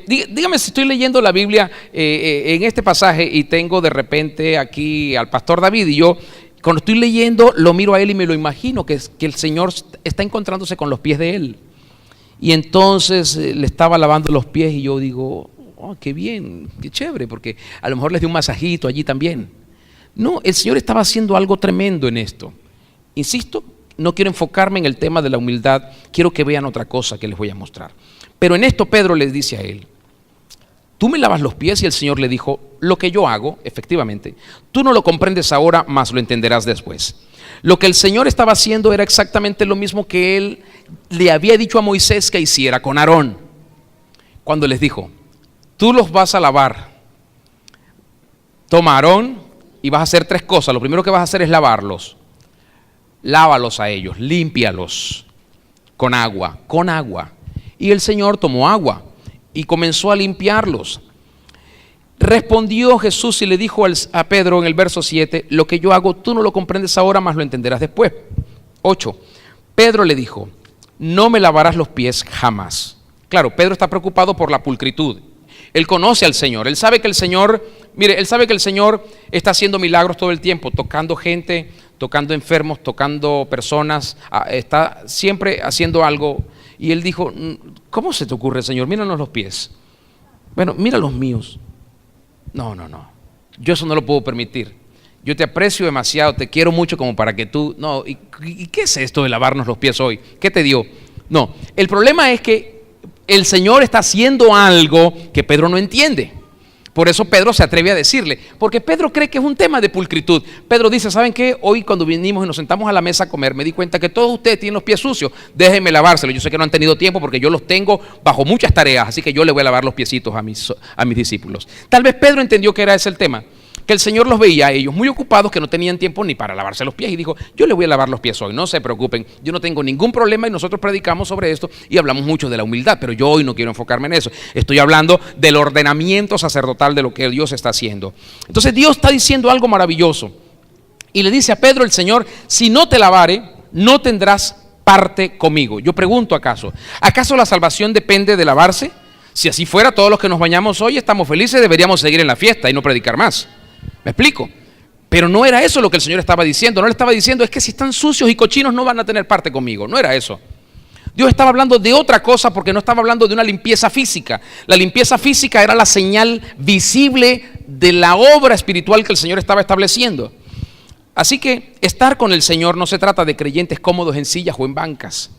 S1: dígame si estoy leyendo la Biblia en este pasaje y tengo de repente aquí al pastor David, y yo cuando estoy leyendo lo miro a él y me lo imagino que el Señor está encontrándose con los pies de él. Y entonces le estaba lavando los pies y yo digo, oh, qué bien, qué chévere, porque a lo mejor les dio un masajito allí también. No, el Señor estaba haciendo algo tremendo en esto. Insisto, no quiero enfocarme en el tema de la humildad, quiero que vean otra cosa que les voy a mostrar. Pero en esto Pedro les dice a él, tú me lavas los pies, y el Señor le dijo, lo que yo hago, efectivamente, tú no lo comprendes ahora, mas lo entenderás después. Lo que el Señor estaba haciendo era exactamente lo mismo que él le había dicho a Moisés que hiciera con Aarón, cuando les dijo, tú los vas a lavar. Toma a Aarón y vas a hacer tres cosas. Lo primero que vas a hacer es lavarlos. Lávalos a ellos, límpialos con agua. Y el Señor tomó agua y comenzó a limpiarlos. Respondió Jesús y le dijo a Pedro en el verso 7, lo que yo hago tú no lo comprendes ahora, mas lo entenderás después. 8. Pedro le dijo, no me lavarás los pies jamás. Claro, Pedro está preocupado por la pulcritud. Él conoce al Señor, él sabe que el Señor, él sabe que el Señor está haciendo milagros todo el tiempo, tocando gente, tocando enfermos, tocando personas, está siempre haciendo algo. Y él dijo, ¿cómo se te ocurre, Señor? Míranos los pies. Bueno, mira los míos. No, yo eso no lo puedo permitir. Yo te aprecio demasiado, te quiero mucho como para que tú, no, ¿y qué es esto de lavarnos los pies hoy? ¿Qué te dio? No, el problema es que el Señor está haciendo algo que Pedro no entiende. Por eso Pedro se atreve a decirle, porque Pedro cree que es un tema de pulcritud. Pedro dice, ¿saben qué? Hoy cuando vinimos y nos sentamos a la mesa a comer, me di cuenta que todos ustedes tienen los pies sucios, déjenme lavárselos. Yo sé que no han tenido tiempo porque yo los tengo bajo muchas tareas, así que yo le voy a lavar los piecitos a mis discípulos. Tal vez Pedro entendió que era ese el tema, que el Señor los veía a ellos muy ocupados, que no tenían tiempo ni para lavarse los pies, y dijo, yo le voy a lavar los pies hoy, no se preocupen, yo no tengo ningún problema, y nosotros predicamos sobre esto y hablamos mucho de la humildad, pero yo hoy no quiero enfocarme en eso, estoy hablando del ordenamiento sacerdotal de lo que Dios está haciendo. Entonces Dios está diciendo algo maravilloso y le dice a Pedro el Señor, si no te lavare, no tendrás parte conmigo. Yo pregunto, ¿acaso la salvación depende de lavarse? Si así fuera, todos los que nos bañamos hoy estamos felices, deberíamos seguir en la fiesta y no predicar más. ¿Me explico? Pero no era eso lo que el Señor estaba diciendo. No le estaba diciendo, es que si están sucios y cochinos no van a tener parte conmigo. No era eso. Dios estaba hablando de otra cosa, porque no estaba hablando de una limpieza física. La limpieza física era la señal visible de la obra espiritual que el Señor estaba estableciendo. Así que estar con el Señor no se trata de creyentes cómodos en sillas o en bancas.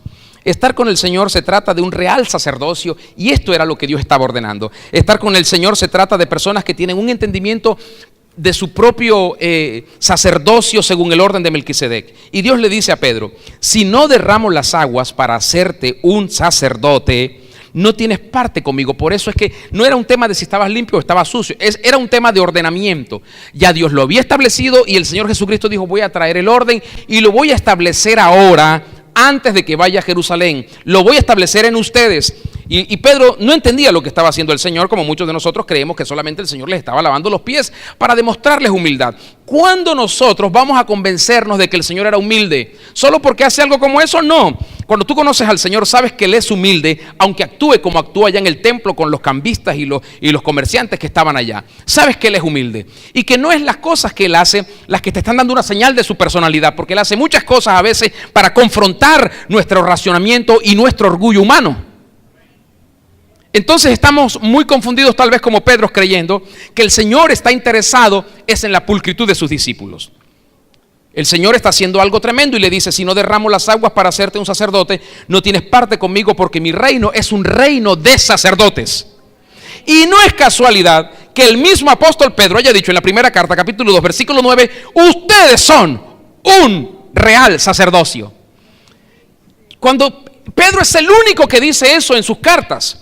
S1: Estar con el Señor se trata de un real sacerdocio, y esto era lo que Dios estaba ordenando. Estar con el Señor se trata de personas que tienen un entendimiento de su propio sacerdocio según el orden de Melquisedec. Y Dios le dice a Pedro, si no derramo las aguas para hacerte un sacerdote, no tienes parte conmigo. Por eso es que no era un tema de si estabas limpio o estabas sucio, era un tema de ordenamiento. Ya Dios lo había establecido y el Señor Jesucristo dijo: voy a traer el orden y lo voy a establecer ahora, antes de que vaya a Jerusalén. Lo voy a establecer en ustedes. Y Pedro no entendía lo que estaba haciendo el Señor, como muchos de nosotros creemos que solamente el Señor les estaba lavando los pies para demostrarles humildad. ¿Cuándo nosotros vamos a convencernos de que el Señor era humilde? ¿Solo porque hace algo como eso? No. Cuando tú conoces al Señor, sabes que Él es humilde, aunque actúe como actúa allá en el templo con los cambistas y los comerciantes que estaban allá. Sabes que Él es humilde y que no es las cosas que Él hace las que te están dando una señal de su personalidad, porque Él hace muchas cosas a veces para confrontar nuestro racionamiento y nuestro orgullo humano. Entonces estamos muy confundidos, tal vez como Pedro, creyendo que el Señor está interesado es en la pulcritud de sus discípulos. El Señor está haciendo algo tremendo y le dice: si no derramo las aguas para hacerte un sacerdote, no tienes parte conmigo, porque mi reino es un reino de sacerdotes. Y no es casualidad que el mismo apóstol Pedro haya dicho en la primera carta, capítulo 2, versículo 9: ustedes son un real sacerdocio. Cuando Pedro es el único que dice eso en sus cartas.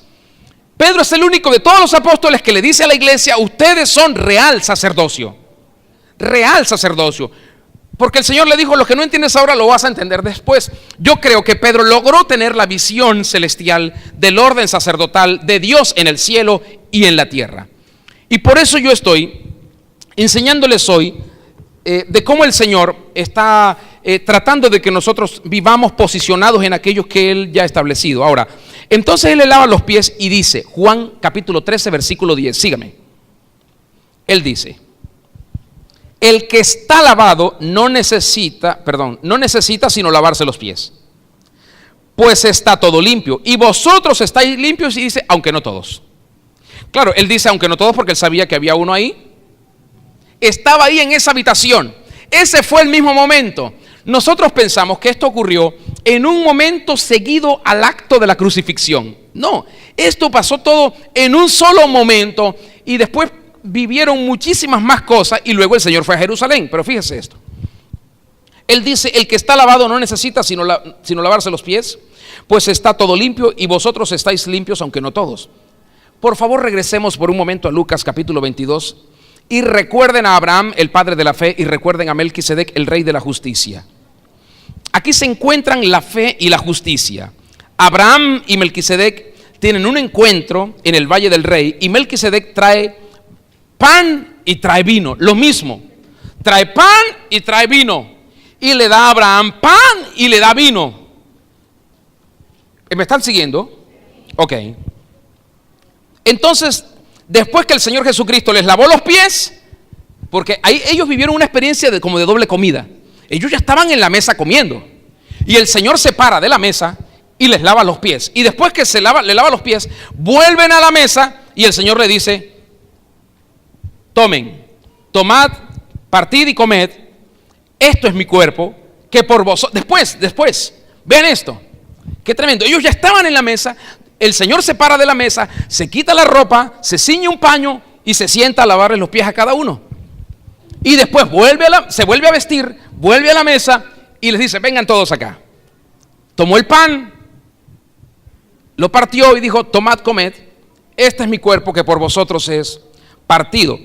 S1: Pedro es el único de todos los apóstoles que le dice a la iglesia: ustedes son real sacerdocio. Real sacerdocio. Porque el Señor le dijo: lo que no entiendes ahora lo vas a entender después. Yo creo que Pedro logró tener la visión celestial del orden sacerdotal de Dios en el cielo y en la tierra. Y por eso yo estoy enseñándoles hoy de cómo el Señor está tratando de que nosotros vivamos posicionados en aquellos que Él ya ha establecido. Ahora, entonces Él le lava los pies y dice, Juan capítulo 13, versículo 10, sígame. Él dice: el que está lavado no necesita sino lavarse los pies, pues está todo limpio. Y vosotros estáis limpios, y dice, aunque no todos. Claro, Él dice aunque no todos porque Él sabía que había uno ahí. Estaba ahí en esa habitación. Ese fue el mismo momento. Nosotros pensamos que esto ocurrió en un momento seguido al acto de la crucifixión. No, esto pasó todo en un solo momento y después vivieron muchísimas más cosas y luego el Señor fue a Jerusalén. Pero fíjese esto. Él dice: el que está lavado no necesita sino lavarse los pies, pues está todo limpio y vosotros estáis limpios, aunque no todos. Por favor, regresemos por un momento a Lucas capítulo 22 y recuerden a Abraham, el padre de la fe, y recuerden a Melquisedec, el rey de la justicia. Aquí se encuentran la fe y la justicia. Abraham y Melquisedec tienen un encuentro en el Valle del Rey y Melquisedec trae pan y trae vino, lo mismo. Trae pan y trae vino y le da a Abraham pan y le da vino. ¿Me están siguiendo? Ok. Entonces, después que el Señor Jesucristo les lavó los pies, porque ahí ellos vivieron una experiencia como de doble comida. Ellos ya estaban en la mesa comiendo y el Señor se para de la mesa y les lava los pies. Y después que le lava los pies, vuelven a la mesa y el Señor le dice: tomen, tomad, partid y comed. Esto es mi cuerpo, que por vosotros. Después, vean esto. Qué tremendo. Ellos ya estaban en la mesa. El Señor se para de la mesa, se quita la ropa, se ciñe un paño y se sienta a lavarles los pies a cada uno. Y después se vuelve a vestir, vuelve a la mesa y les dice: vengan todos acá. Tomó el pan, lo partió y dijo: tomad, comed, este es mi cuerpo que por vosotros es partido.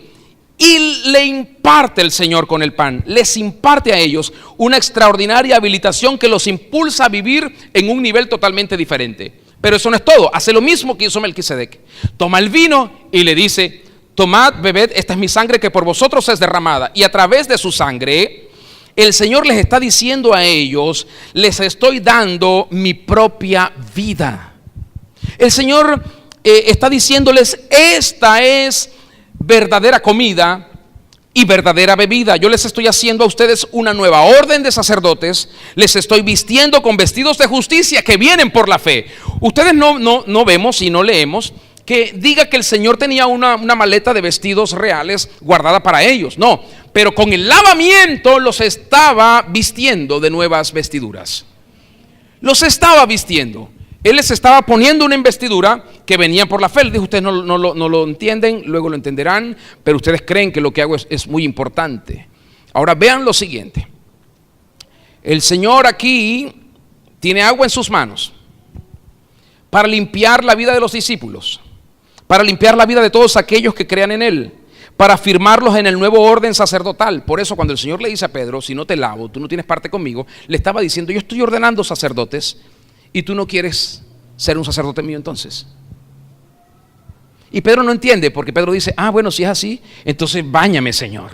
S1: Y le imparte el Señor con el pan, les imparte a ellos una extraordinaria habilitación que los impulsa a vivir en un nivel totalmente diferente. Pero eso no es todo, hace lo mismo que hizo Melquisedec. Toma el vino y le dice: tomad, bebed, esta es mi sangre que por vosotros es derramada. Y a través de su sangre, el Señor les está diciendo a ellos: les estoy dando mi propia vida. El Señor está diciéndoles: esta es verdadera comida y verdadera bebida. Yo les estoy haciendo a ustedes una nueva orden de sacerdotes. Les estoy vistiendo con vestidos de justicia que vienen por la fe. Ustedes no vemos y no leemos que diga que el Señor tenía una maleta de vestidos reales guardada para ellos. No, pero con el lavamiento los estaba vistiendo de nuevas vestiduras. Los estaba vistiendo. Él les estaba poniendo una investidura que venía por la fe. Él dijo: ustedes no lo entienden, luego lo entenderán, pero ustedes creen que lo que hago es muy importante. Ahora vean lo siguiente. El Señor aquí tiene agua en sus manos, para limpiar la vida de los discípulos, para limpiar la vida de todos aquellos que crean en Él, para firmarlos en el nuevo orden sacerdotal. Por eso cuando el Señor le dice a Pedro, si no te lavo, tú no tienes parte conmigo, le estaba diciendo, yo estoy ordenando sacerdotes y tú no quieres ser un sacerdote mío entonces. Y Pedro no entiende, porque Pedro dice, bueno, si es así, entonces báñame, Señor.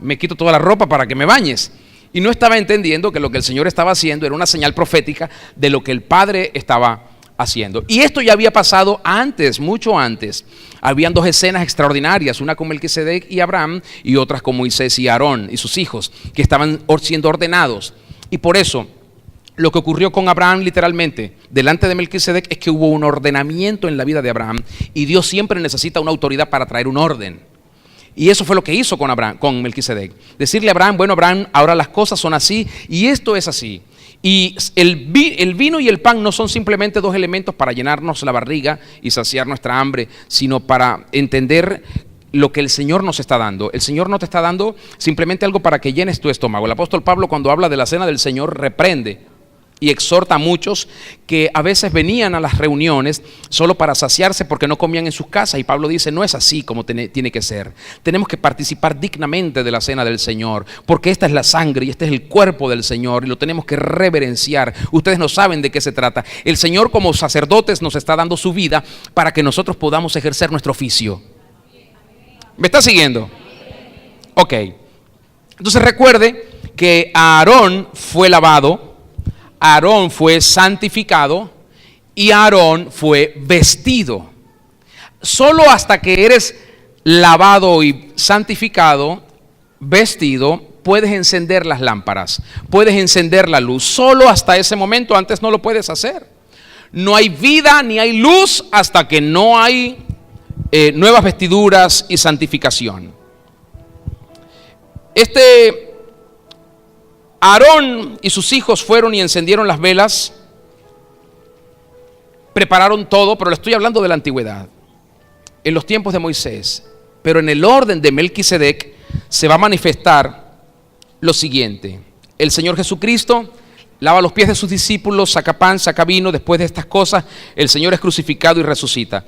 S1: Me quito toda la ropa para que me bañes. Y no estaba entendiendo que lo que el Señor estaba haciendo era una señal profética de lo que el Padre estaba haciendo. Y esto ya había pasado antes, mucho antes. Habían dos escenas extraordinarias, una con Melquisedec y Abraham, y otras con Moisés y Aarón y sus hijos, que estaban siendo ordenados. Y por eso, lo que ocurrió con Abraham literalmente, delante de Melquisedec, es que hubo un ordenamiento en la vida de Abraham, y Dios siempre necesita una autoridad para traer un orden. Y eso fue lo que hizo con Abraham, con Melquisedec. Decirle a Abraham, bueno, Abraham, ahora las cosas son así y esto es así. Y el vino y el pan no son simplemente dos elementos para llenarnos la barriga y saciar nuestra hambre, sino para entender lo que el Señor nos está dando. El Señor no te está dando simplemente algo para que llenes tu estómago. El apóstol Pablo, cuando habla de la cena del Señor, reprende y exhorta a muchos que a veces venían a las reuniones solo para saciarse porque no comían en sus casas. Y Pablo dice, no es así como tiene que ser. Tenemos que participar dignamente de la cena del Señor, porque esta es la sangre y este es el cuerpo del Señor y lo tenemos que reverenciar. Ustedes no saben de qué se trata. El Señor, como sacerdotes, nos está dando su vida para que nosotros podamos ejercer nuestro oficio. ¿Me está siguiendo? Ok. Entonces recuerde que Aarón fue lavado, Aarón fue santificado y Aarón fue vestido. Solo hasta que eres lavado y santificado, vestido, puedes encender las lámparas, puedes encender la luz. Solo hasta ese momento, antes no lo puedes hacer. No hay vida ni hay luz hasta que no hay nuevas vestiduras y santificación. Aarón y sus hijos fueron y encendieron las velas, prepararon todo, pero le estoy hablando de la antigüedad, en los tiempos de Moisés. Pero en el orden de Melquisedec se va a manifestar lo siguiente: el Señor Jesucristo lava los pies de sus discípulos, saca pan, saca vino. Después de estas cosas, el Señor es crucificado y resucita.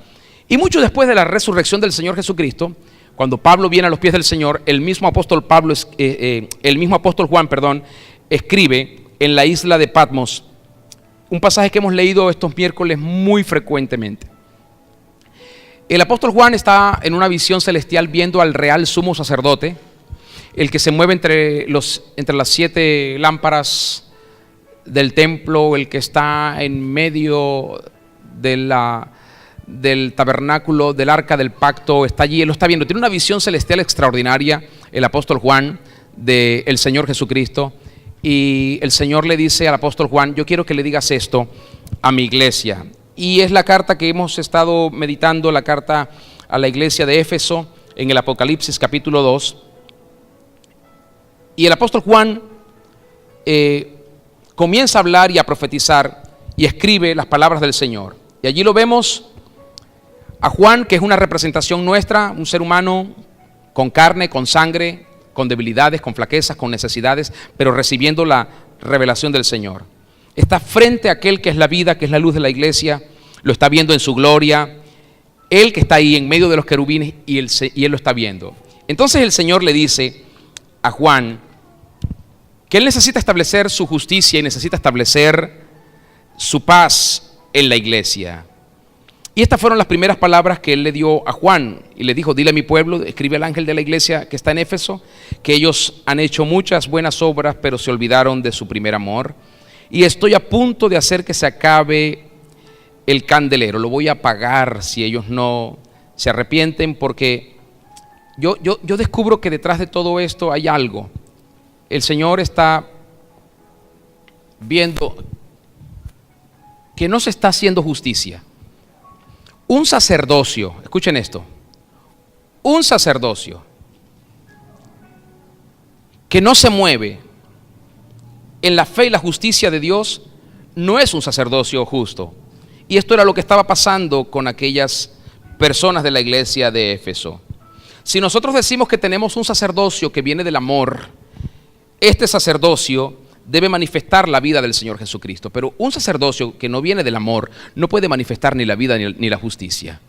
S1: Y mucho después de la resurrección del Señor Jesucristo, cuando Pablo viene a los pies del Señor, el mismo apóstol Juan, escribe en la isla de Patmos un pasaje que hemos leído estos miércoles muy frecuentemente. El apóstol Juan está en una visión celestial viendo al real sumo sacerdote, el que se mueve entre las 7 lámparas del templo, el que está en medio del tabernáculo, del arca del pacto, está allí, él lo está viendo. Tiene una visión celestial extraordinaria el apóstol Juan del Señor Jesucristo, y el Señor le dice al apóstol Juan, yo quiero que le digas esto a mi iglesia. Y es la carta que hemos estado meditando, la carta a la iglesia de Éfeso, en el Apocalipsis capítulo 2. Y el apóstol Juan comienza a hablar y a profetizar y escribe las palabras del Señor. Y allí lo vemos a Juan, que es una representación nuestra, un ser humano con carne, con sangre, con debilidades, con flaquezas, con necesidades, pero recibiendo la revelación del Señor. Está frente a aquel que es la vida, que es la luz de la iglesia, lo está viendo en su gloria, él que está ahí en medio de los querubines, y él lo está viendo. Entonces el Señor le dice a Juan que él necesita establecer su justicia y necesita establecer su paz en la iglesia. Y estas fueron las primeras palabras que él le dio a Juan, y le dijo, dile a mi pueblo, escribe al ángel de la iglesia que está en Éfeso, que ellos han hecho muchas buenas obras, pero se olvidaron de su primer amor, y estoy a punto de hacer que se acabe el candelero, lo voy a apagar si ellos no se arrepienten, porque yo descubro que detrás de todo esto hay algo. El Señor está viendo que no se está haciendo justicia. Un sacerdocio, escuchen esto, un sacerdocio que no se mueve en la fe y la justicia de Dios no es un sacerdocio justo. Y esto era lo que estaba pasando con aquellas personas de la iglesia de Éfeso. Si nosotros decimos que tenemos un sacerdocio que viene del amor, este sacerdocio debe manifestar la vida del Señor Jesucristo. Pero un sacerdocio que no viene del amor no puede manifestar ni la vida ni la justicia.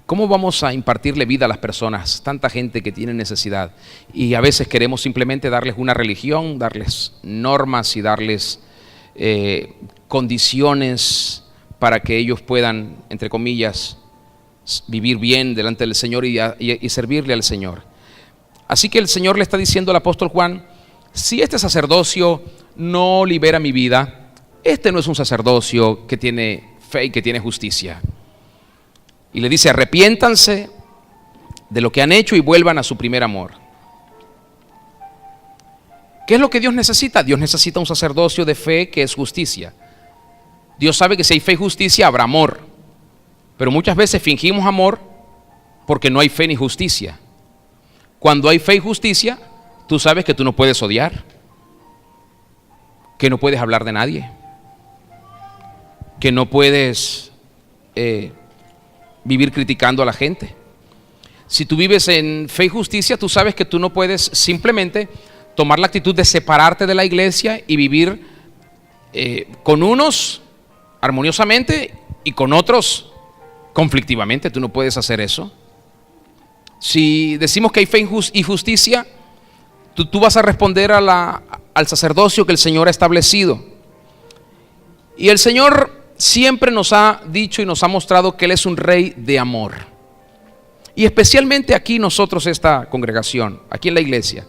S1: ¿Cómo vamos a impartirle vida a las personas? Tanta gente que tiene necesidad. Y a veces queremos simplemente darles una religión, darles normas y darles condiciones para que ellos puedan, entre comillas, vivir bien delante del Señor y servirle al Señor. Así que el Señor le está diciendo al apóstol Juan: si este sacerdocio no libera mi vida, este no es un sacerdocio que tiene fe y que tiene justicia. Y le dice: arrepiéntanse de lo que han hecho y vuelvan a su primer amor. ¿Qué es lo que Dios necesita? Dios necesita un sacerdocio de fe que es justicia. Dios sabe que si hay fe y justicia habrá amor, pero muchas veces fingimos amor porque no hay fe ni justicia. Cuando hay fe y justicia, tú sabes que tú no puedes odiar, que no puedes hablar de nadie, que no puedes vivir criticando a la gente. Si tú vives en fe y justicia, tú sabes que tú no puedes simplemente tomar la actitud de separarte de la iglesia y vivir con unos armoniosamente y con otros conflictivamente. Tú no puedes hacer eso. Si decimos que hay fe y justicia, tú vas a responder al sacerdocio que el Señor ha establecido. Y el Señor siempre nos ha dicho y nos ha mostrado que Él es un rey de amor. Y especialmente aquí nosotros, esta congregación, aquí en la iglesia,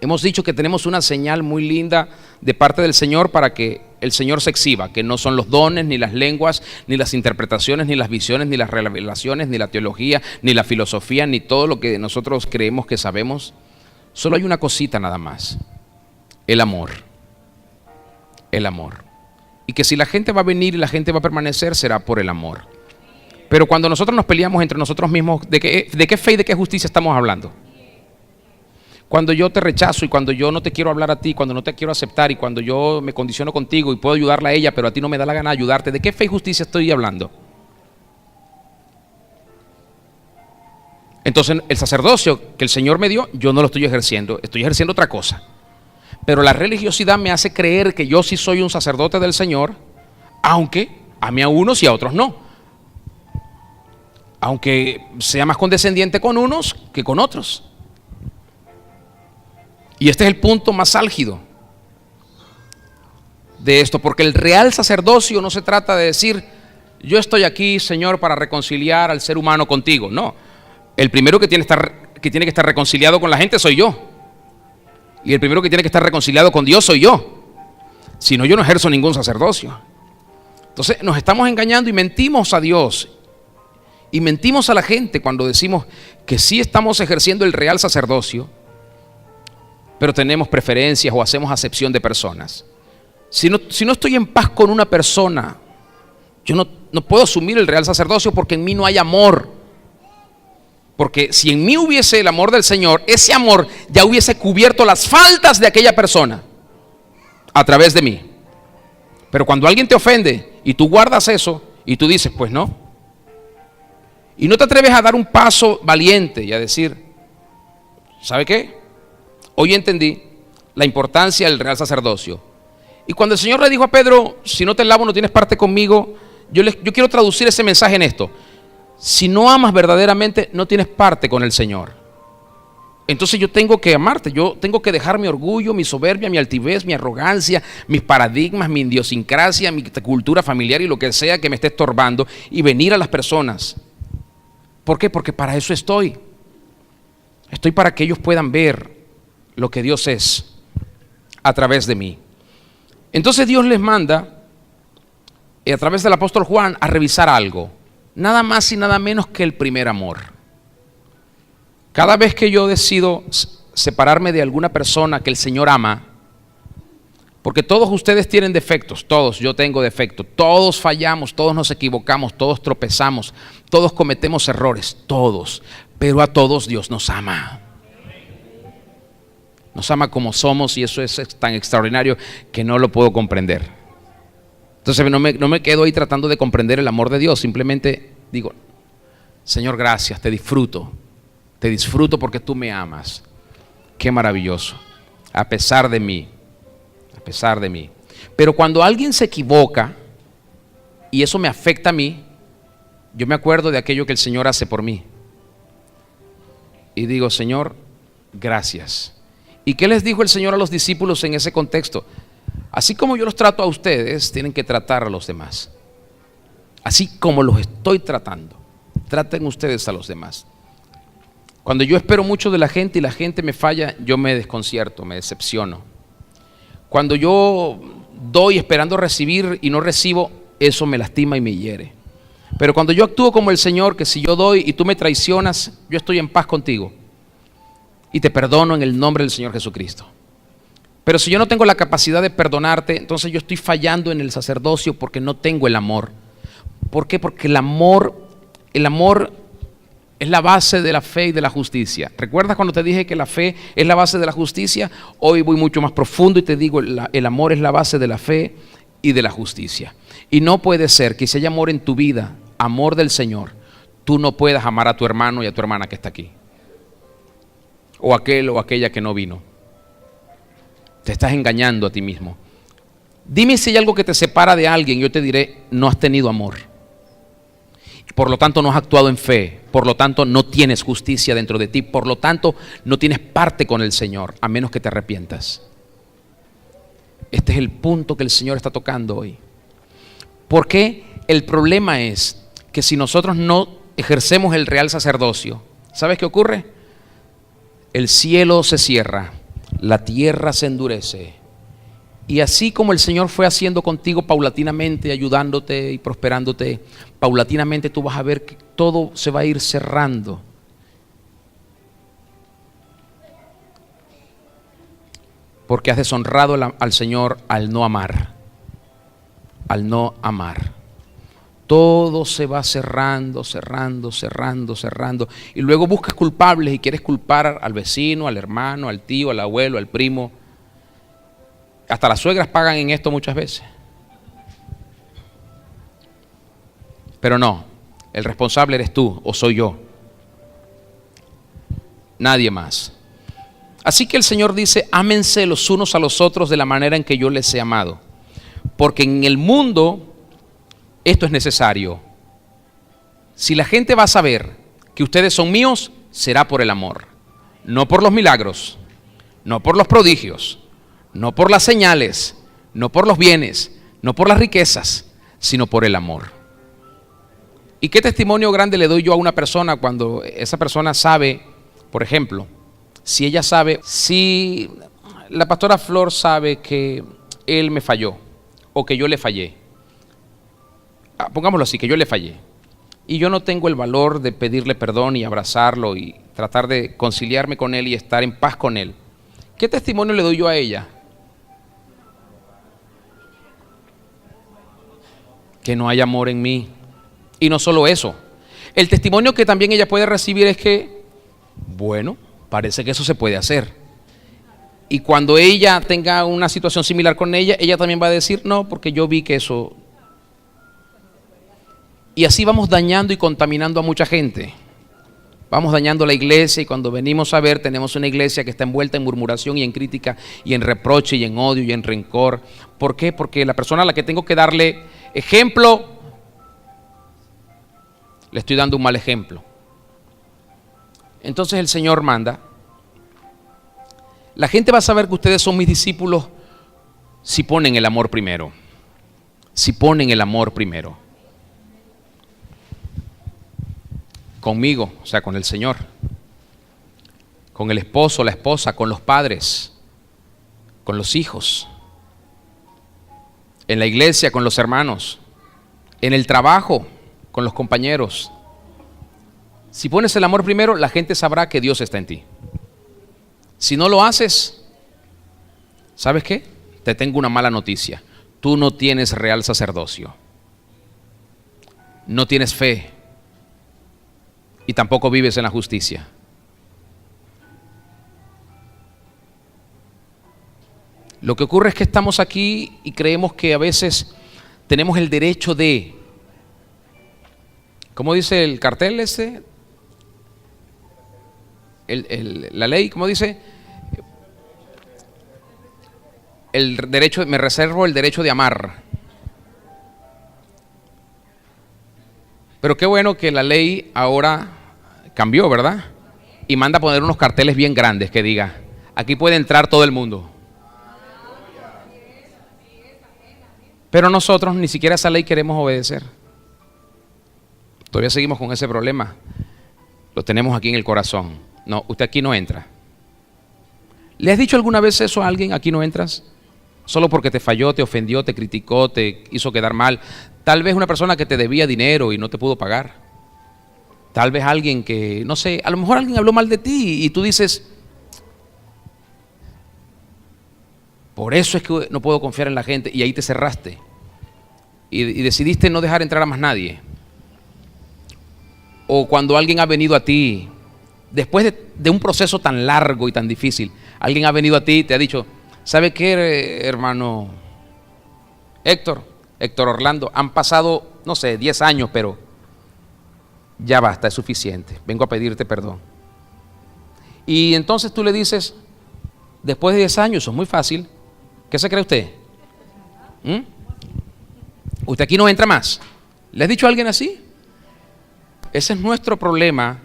S1: hemos dicho que tenemos una señal muy linda de parte del Señor para que el Señor se exhiba, que no son los dones, ni las lenguas, ni las interpretaciones, ni las visiones, ni las revelaciones, ni la teología, ni la filosofía, ni todo lo que nosotros creemos que sabemos. Solo hay una cosita nada más: el amor. El amor. Y que si la gente va a venir y la gente va a permanecer, será por el amor. Pero cuando nosotros nos peleamos entre nosotros mismos, ¿de qué fe y de qué justicia estamos hablando? Cuando yo te rechazo y cuando yo no te quiero hablar a ti, cuando no te quiero aceptar y cuando yo me condiciono contigo y puedo ayudarla a ella, pero a ti no me da la gana ayudarte, ¿de qué fe y justicia estoy hablando? Entonces el sacerdocio que el Señor me dio, yo no lo estoy ejerciendo otra cosa. Pero la religiosidad me hace creer que yo sí soy un sacerdote del Señor, aunque ame a unos y a otros no. Aunque sea más condescendiente con unos que con otros. Y este es el punto más álgido de esto, porque el real sacerdocio no se trata de decir: yo estoy aquí, Señor, para reconciliar al ser humano contigo. No, el primero que tiene que estar reconciliado con la gente soy yo. Y el primero que tiene que estar reconciliado con Dios soy yo. Si no, yo no ejerzo ningún sacerdocio. Entonces nos estamos engañando y mentimos a Dios y mentimos a la gente cuando decimos que sí estamos ejerciendo el real sacerdocio, pero tenemos preferencias o hacemos acepción de personas. Si no estoy en paz con una persona, yo no puedo asumir el real sacerdocio, porque en mí no hay amor. Porque si en mí hubiese el amor del Señor, ese amor ya hubiese cubierto las faltas de aquella persona a través de mí. Pero cuando alguien te ofende y tú guardas eso y tú dices: pues no, y no te atreves a dar un paso valiente y a decir: ¿sabe qué? Hoy entendí la importancia del real sacerdocio. Y cuando el Señor le dijo a Pedro: si no te lavo no tienes parte conmigo, yo quiero traducir ese mensaje en esto: si no amas verdaderamente, no tienes parte con el Señor. Entonces yo tengo que amarte, yo tengo que dejar mi orgullo, mi soberbia, mi altivez, mi arrogancia, mis paradigmas, mi idiosincrasia, mi cultura familiar y lo que sea que me esté estorbando, y venir a las personas. ¿Por qué? Porque para eso estoy. Estoy para que ellos puedan ver lo que Dios es a través de mí. Entonces Dios les manda a través del apóstol Juan a revisar algo, nada más y nada menos que el primer amor. Cada vez que yo decido separarme de alguna persona que el Señor ama, porque todos ustedes tienen defectos, todos, yo tengo defectos, todos fallamos, todos nos equivocamos, todos tropezamos, todos cometemos errores, todos, pero a todos Dios nos ama. Nos ama como somos, y eso es tan extraordinario que no lo puedo comprender. Entonces no me quedo ahí tratando de comprender el amor de Dios. Simplemente digo: Señor, gracias, te disfruto porque tú me amas. Qué maravilloso. A pesar de mí, pesar de mí. Pero cuando alguien se equivoca y eso me afecta a mí, yo me acuerdo de aquello que el Señor hace por mí. Y digo, Señor, gracias. ¿Y qué les dijo el Señor a los discípulos en ese contexto? Así como yo los trato a ustedes, tienen que tratar a los demás. Así como los estoy tratando, traten ustedes a los demás. Cuando yo espero mucho de la gente y la gente me falla, yo me desconcierto, me decepciono. Cuando yo doy esperando recibir y no recibo, eso me lastima y me hiere. Pero cuando yo actúo como el Señor, que si yo doy y tú me traicionas, yo estoy en paz contigo y te perdono en el nombre del Señor Jesucristo. Pero si yo no tengo la capacidad de perdonarte, entonces yo estoy fallando en el sacerdocio porque no tengo el amor. ¿Por qué? Porque el amor es la base de la fe y de la justicia. ¿Recuerdas cuando te dije que la fe es la base de la justicia? Hoy voy mucho más profundo y te digo, el amor es la base de la fe y de la justicia. Y no puede ser que si hay amor en tu vida, amor del Señor, tú no puedas amar a tu hermano y a tu hermana que está aquí. O aquel o aquella que no vino. Te estás engañando a ti mismo. Dime si hay algo que te separa de alguien, yo te diré, no has tenido amor. Por lo tanto no has actuado en fe, por lo tanto no tienes justicia dentro de ti, por lo tanto no tienes parte con el Señor, a menos que te arrepientas. Este es el punto que el Señor está tocando hoy. Porque el problema es que si nosotros no ejercemos el real sacerdocio, ¿sabes qué ocurre? El cielo se cierra, la tierra se endurece. Y así como el Señor fue haciendo contigo paulatinamente, ayudándote y prosperándote, paulatinamente tú vas a ver que todo se va a ir cerrando. Porque has deshonrado al Señor al no amar. Al no amar. Todo se va cerrando, cerrando, cerrando, cerrando. Y luego buscas culpables y quieres culpar al vecino, al hermano, al tío, al abuelo, al primo. Hasta las suegras pagan en esto muchas veces. Pero no, el responsable eres tú o soy yo. Nadie más. Así que el Señor dice, ámense los unos a los otros de la manera en que yo les he amado. Porque en el mundo esto es necesario. Si la gente va a saber que ustedes son míos, será por el amor. No por los milagros, no por los prodigios, no por las señales, no por los bienes, no por las riquezas, sino por el amor. ¿Y qué testimonio grande le doy yo a una persona cuando esa persona sabe, por ejemplo, si ella sabe, si la pastora Flor sabe que él me falló o que yo le fallé? Pongámoslo así, que yo le fallé. Y yo no tengo el valor de pedirle perdón y abrazarlo y tratar de conciliarme con él y estar en paz con él. ¿Qué testimonio le doy yo a ella? Que no hay amor en mí. Y no solo eso. El testimonio que también ella puede recibir es que, bueno, parece que eso se puede hacer. Y cuando ella tenga una situación similar con ella, ella también va a decir, no, porque yo vi que eso. Y así vamos dañando y contaminando a mucha gente. Vamos dañando la iglesia y cuando venimos a ver tenemos una iglesia que está envuelta en murmuración y en crítica y en reproche y en odio y en rencor. ¿Por qué? Porque la persona a la que tengo que darle ejemplo, le estoy dando un mal ejemplo. Entonces el Señor manda. La gente va a saber que ustedes son mis discípulos si ponen el amor primero. Si ponen el amor primero. Conmigo, o sea, con el Señor, con el esposo, la esposa, con los padres, con los hijos, en la iglesia, con los hermanos, en el trabajo, con los compañeros. Si pones el amor primero, la gente sabrá que Dios está en ti. Si no lo haces, ¿sabes qué? Te tengo una mala noticia. Tú no tienes real sacerdocio. No tienes fe. Y tampoco vives en la justicia. Lo que ocurre es que estamos aquí y creemos que a veces tenemos el derecho de, ¿cómo dice el cartel ese? La ley, ¿cómo dice? me reservo el derecho de amar. Pero qué bueno que la ley ahora cambió, ¿verdad? Y manda a poner unos carteles bien grandes que diga, aquí puede entrar todo el mundo. Pero nosotros ni siquiera esa ley queremos obedecer. Todavía seguimos con ese problema. Lo tenemos aquí en el corazón. No, usted aquí no entra. ¿Le has dicho alguna vez eso a alguien? Aquí no entras. Solo porque te falló, te ofendió, te criticó, te hizo quedar mal. Tal vez una persona que te debía dinero y no te pudo pagar. Tal vez alguien que, no sé, a lo mejor alguien habló mal de ti y tú dices, por eso es que no puedo confiar en la gente, y ahí te cerraste. Y decidiste no dejar entrar a más nadie. O cuando alguien ha venido a ti, después de un proceso tan largo y tan difícil, alguien ha venido a ti y te ha dicho, ¿sabe qué, hermano Héctor Orlando? Han pasado, no sé, 10 años, pero ya basta, es suficiente. Vengo a pedirte perdón. Y entonces tú le dices, después de 10 años, eso es muy fácil. ¿Qué se cree usted? ¿Usted aquí no entra más? ¿Le has dicho a alguien así? Ese es nuestro problema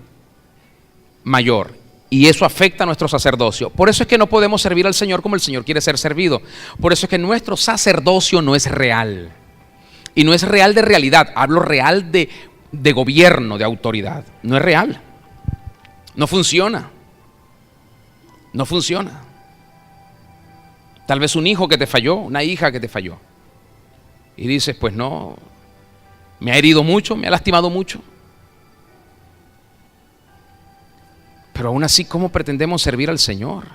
S1: mayor. Y eso afecta a nuestro sacerdocio. Por eso es que no podemos servir al Señor como el Señor quiere ser servido. Por eso es que nuestro sacerdocio no es real. Y no es real de realidad. Hablo real de gobierno, de autoridad. No es real. No funciona. No funciona. Tal vez un hijo que te falló, una hija que te falló. Y dices, pues no, me ha herido mucho, me ha lastimado mucho. Pero aún así, ¿cómo pretendemos servir al Señor?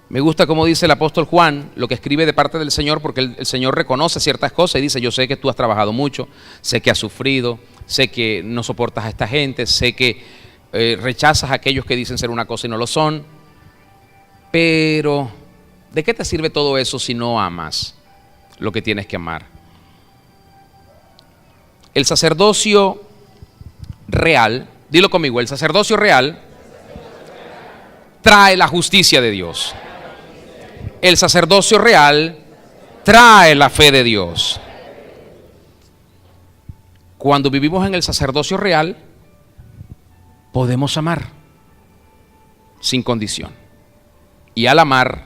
S1: Me gusta como dice el apóstol Juan, lo que escribe de parte del Señor, porque el Señor reconoce ciertas cosas y dice, yo sé que tú has trabajado mucho, sé que has sufrido, sé que no soportas a esta gente, sé que rechazas a aquellos que dicen ser una cosa y no lo son, pero ¿de qué te sirve todo eso si no amas lo que tienes que amar? El sacerdocio real, dilo conmigo, el sacerdocio real trae la justicia de Dios. El sacerdocio real trae la fe de Dios. Cuando vivimos en el sacerdocio real, podemos amar sin condición. Y al amar,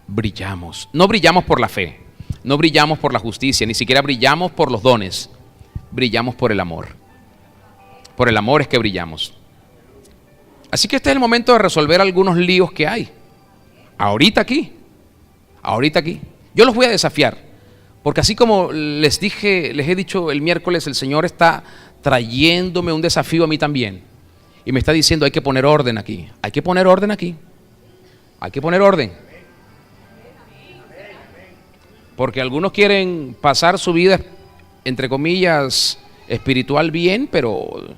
S1: brillamos. No brillamos por la fe, no brillamos por la justicia, ni siquiera brillamos por los dones. Brillamos por el amor. Por el amor es que brillamos. Así que este es el momento de resolver algunos líos que hay. Ahorita aquí. Yo los voy a desafiar. Porque así como les he dicho el miércoles, el Señor está trayéndome un desafío a mí también. Y me está diciendo, hay que poner orden aquí. Hay que poner orden aquí. Hay que poner orden. Porque algunos quieren pasar su vida, entre comillas, espiritual bien, pero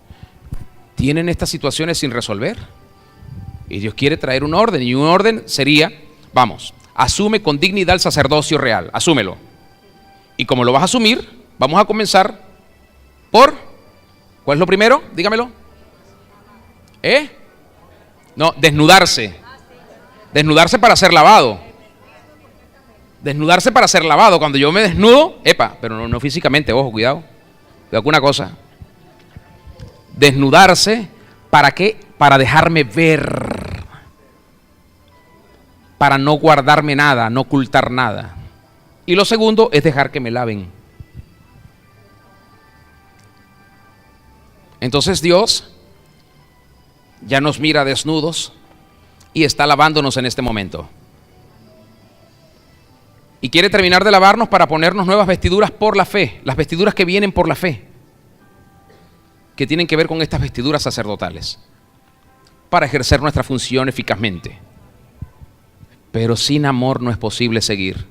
S1: tienen estas situaciones sin resolver. Y Dios quiere traer un orden. Y un orden sería, vamos, asume con dignidad el sacerdocio real. Asúmelo. Y como lo vas a asumir, vamos a comenzar por, ¿cuál es lo primero? Dígamelo. No, desnudarse. Desnudarse para ser lavado. Desnudarse para ser lavado. Cuando yo me desnudo, pero no físicamente, ojo, cuidado. Cuidado con una cosa. Desnudarse, ¿para qué? Para dejarme ver. Para no guardarme nada, no ocultar nada. Y lo segundo es dejar que me laven. Entonces Dios ya nos mira desnudos y está lavándonos en este momento. Y quiere terminar de lavarnos para ponernos nuevas vestiduras por la fe, las vestiduras que vienen por la fe, que tienen que ver con estas vestiduras sacerdotales, para ejercer nuestra función eficazmente. Pero sin amor no es posible seguir.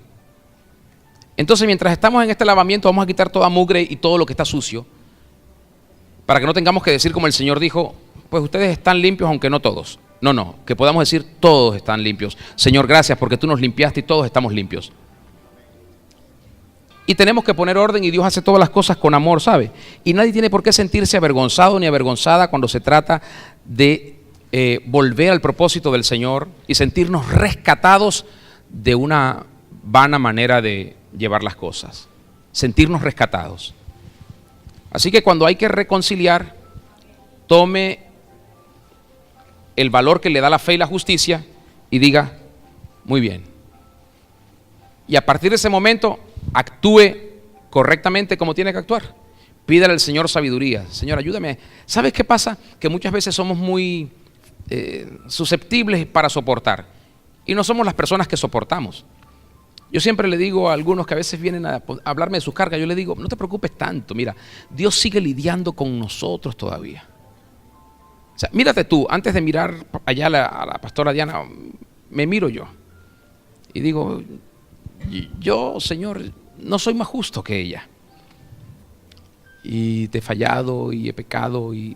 S1: Entonces, mientras estamos en este lavamiento, vamos a quitar toda mugre y todo lo que está sucio, para que no tengamos que decir como el Señor dijo, pues ustedes están limpios aunque no todos. No, que podamos decir todos están limpios. Señor, gracias porque tú nos limpiaste y todos estamos limpios. Y tenemos que poner orden, y Dios hace todas las cosas con amor, ¿sabe? Y nadie tiene por qué sentirse avergonzado ni avergonzada cuando se trata de volver al propósito del Señor y sentirnos rescatados de una vana manera de llevar las cosas. Sentirnos rescatados. Así que cuando hay que reconciliar, tome el valor que le da la fe y la justicia y diga, muy bien. Y a partir de ese momento, actúe correctamente como tiene que actuar. Pídale al Señor sabiduría. Señor, ayúdame. ¿Sabes qué pasa? Que muchas veces somos muy susceptibles para soportar. Y no somos las personas que soportamos. Yo siempre le digo a algunos que a veces vienen a hablarme de sus cargas, yo le digo, no te preocupes tanto, mira, Dios sigue lidiando con nosotros todavía. O sea, mírate tú, antes de mirar allá a la pastora Diana, me miro yo. Y digo, yo, Señor, no soy más justo que ella. Y te he fallado y he pecado. Y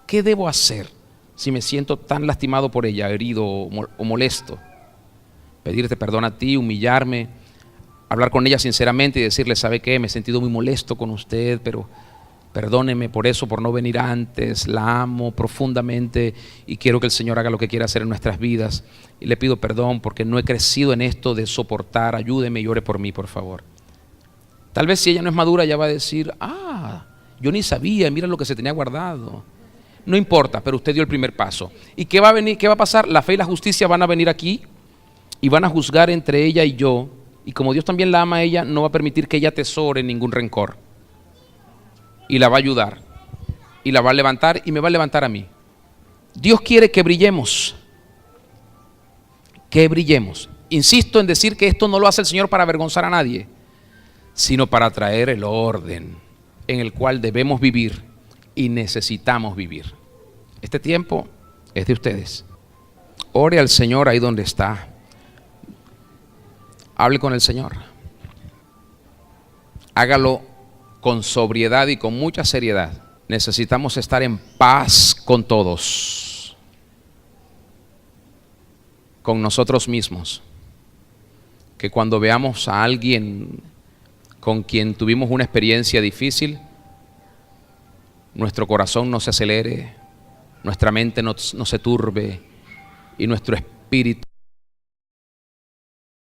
S1: ¿qué debo hacer si me siento tan lastimado por ella, herido o molesto? Pedirte perdón a ti, humillarme, hablar con ella sinceramente y decirle, ¿sabe qué? Me he sentido muy molesto con usted, pero perdóneme por eso, por no venir antes. La amo profundamente y quiero que el Señor haga lo que quiera hacer en nuestras vidas. Y le pido perdón porque no he crecido en esto de soportar. Ayúdeme y ore por mí, por favor. Tal vez si ella no es madura, ella va a decir, yo ni sabía, mira lo que se tenía guardado. No importa, pero usted dio el primer paso. ¿Y qué va a venir? ¿Qué va a pasar? La fe y la justicia van a venir aquí y van a juzgar entre ella y yo. Y como Dios también la ama a ella, no va a permitir que ella atesore ningún rencor. Y la va a ayudar. Y la va a levantar y me va a levantar a mí. Dios quiere que brillemos. Que brillemos. Insisto en decir que esto no lo hace el Señor para avergonzar a nadie, sino para traer el orden en el cual debemos vivir y necesitamos vivir. Este tiempo es de ustedes. Ore al Señor ahí donde está. Hable con el Señor. Hágalo con sobriedad y con mucha seriedad. Necesitamos estar en paz con todos, con nosotros mismos. Que cuando veamos a alguien con quien tuvimos una experiencia difícil, nuestro corazón no se acelere, nuestra mente no se turbe y nuestro espíritu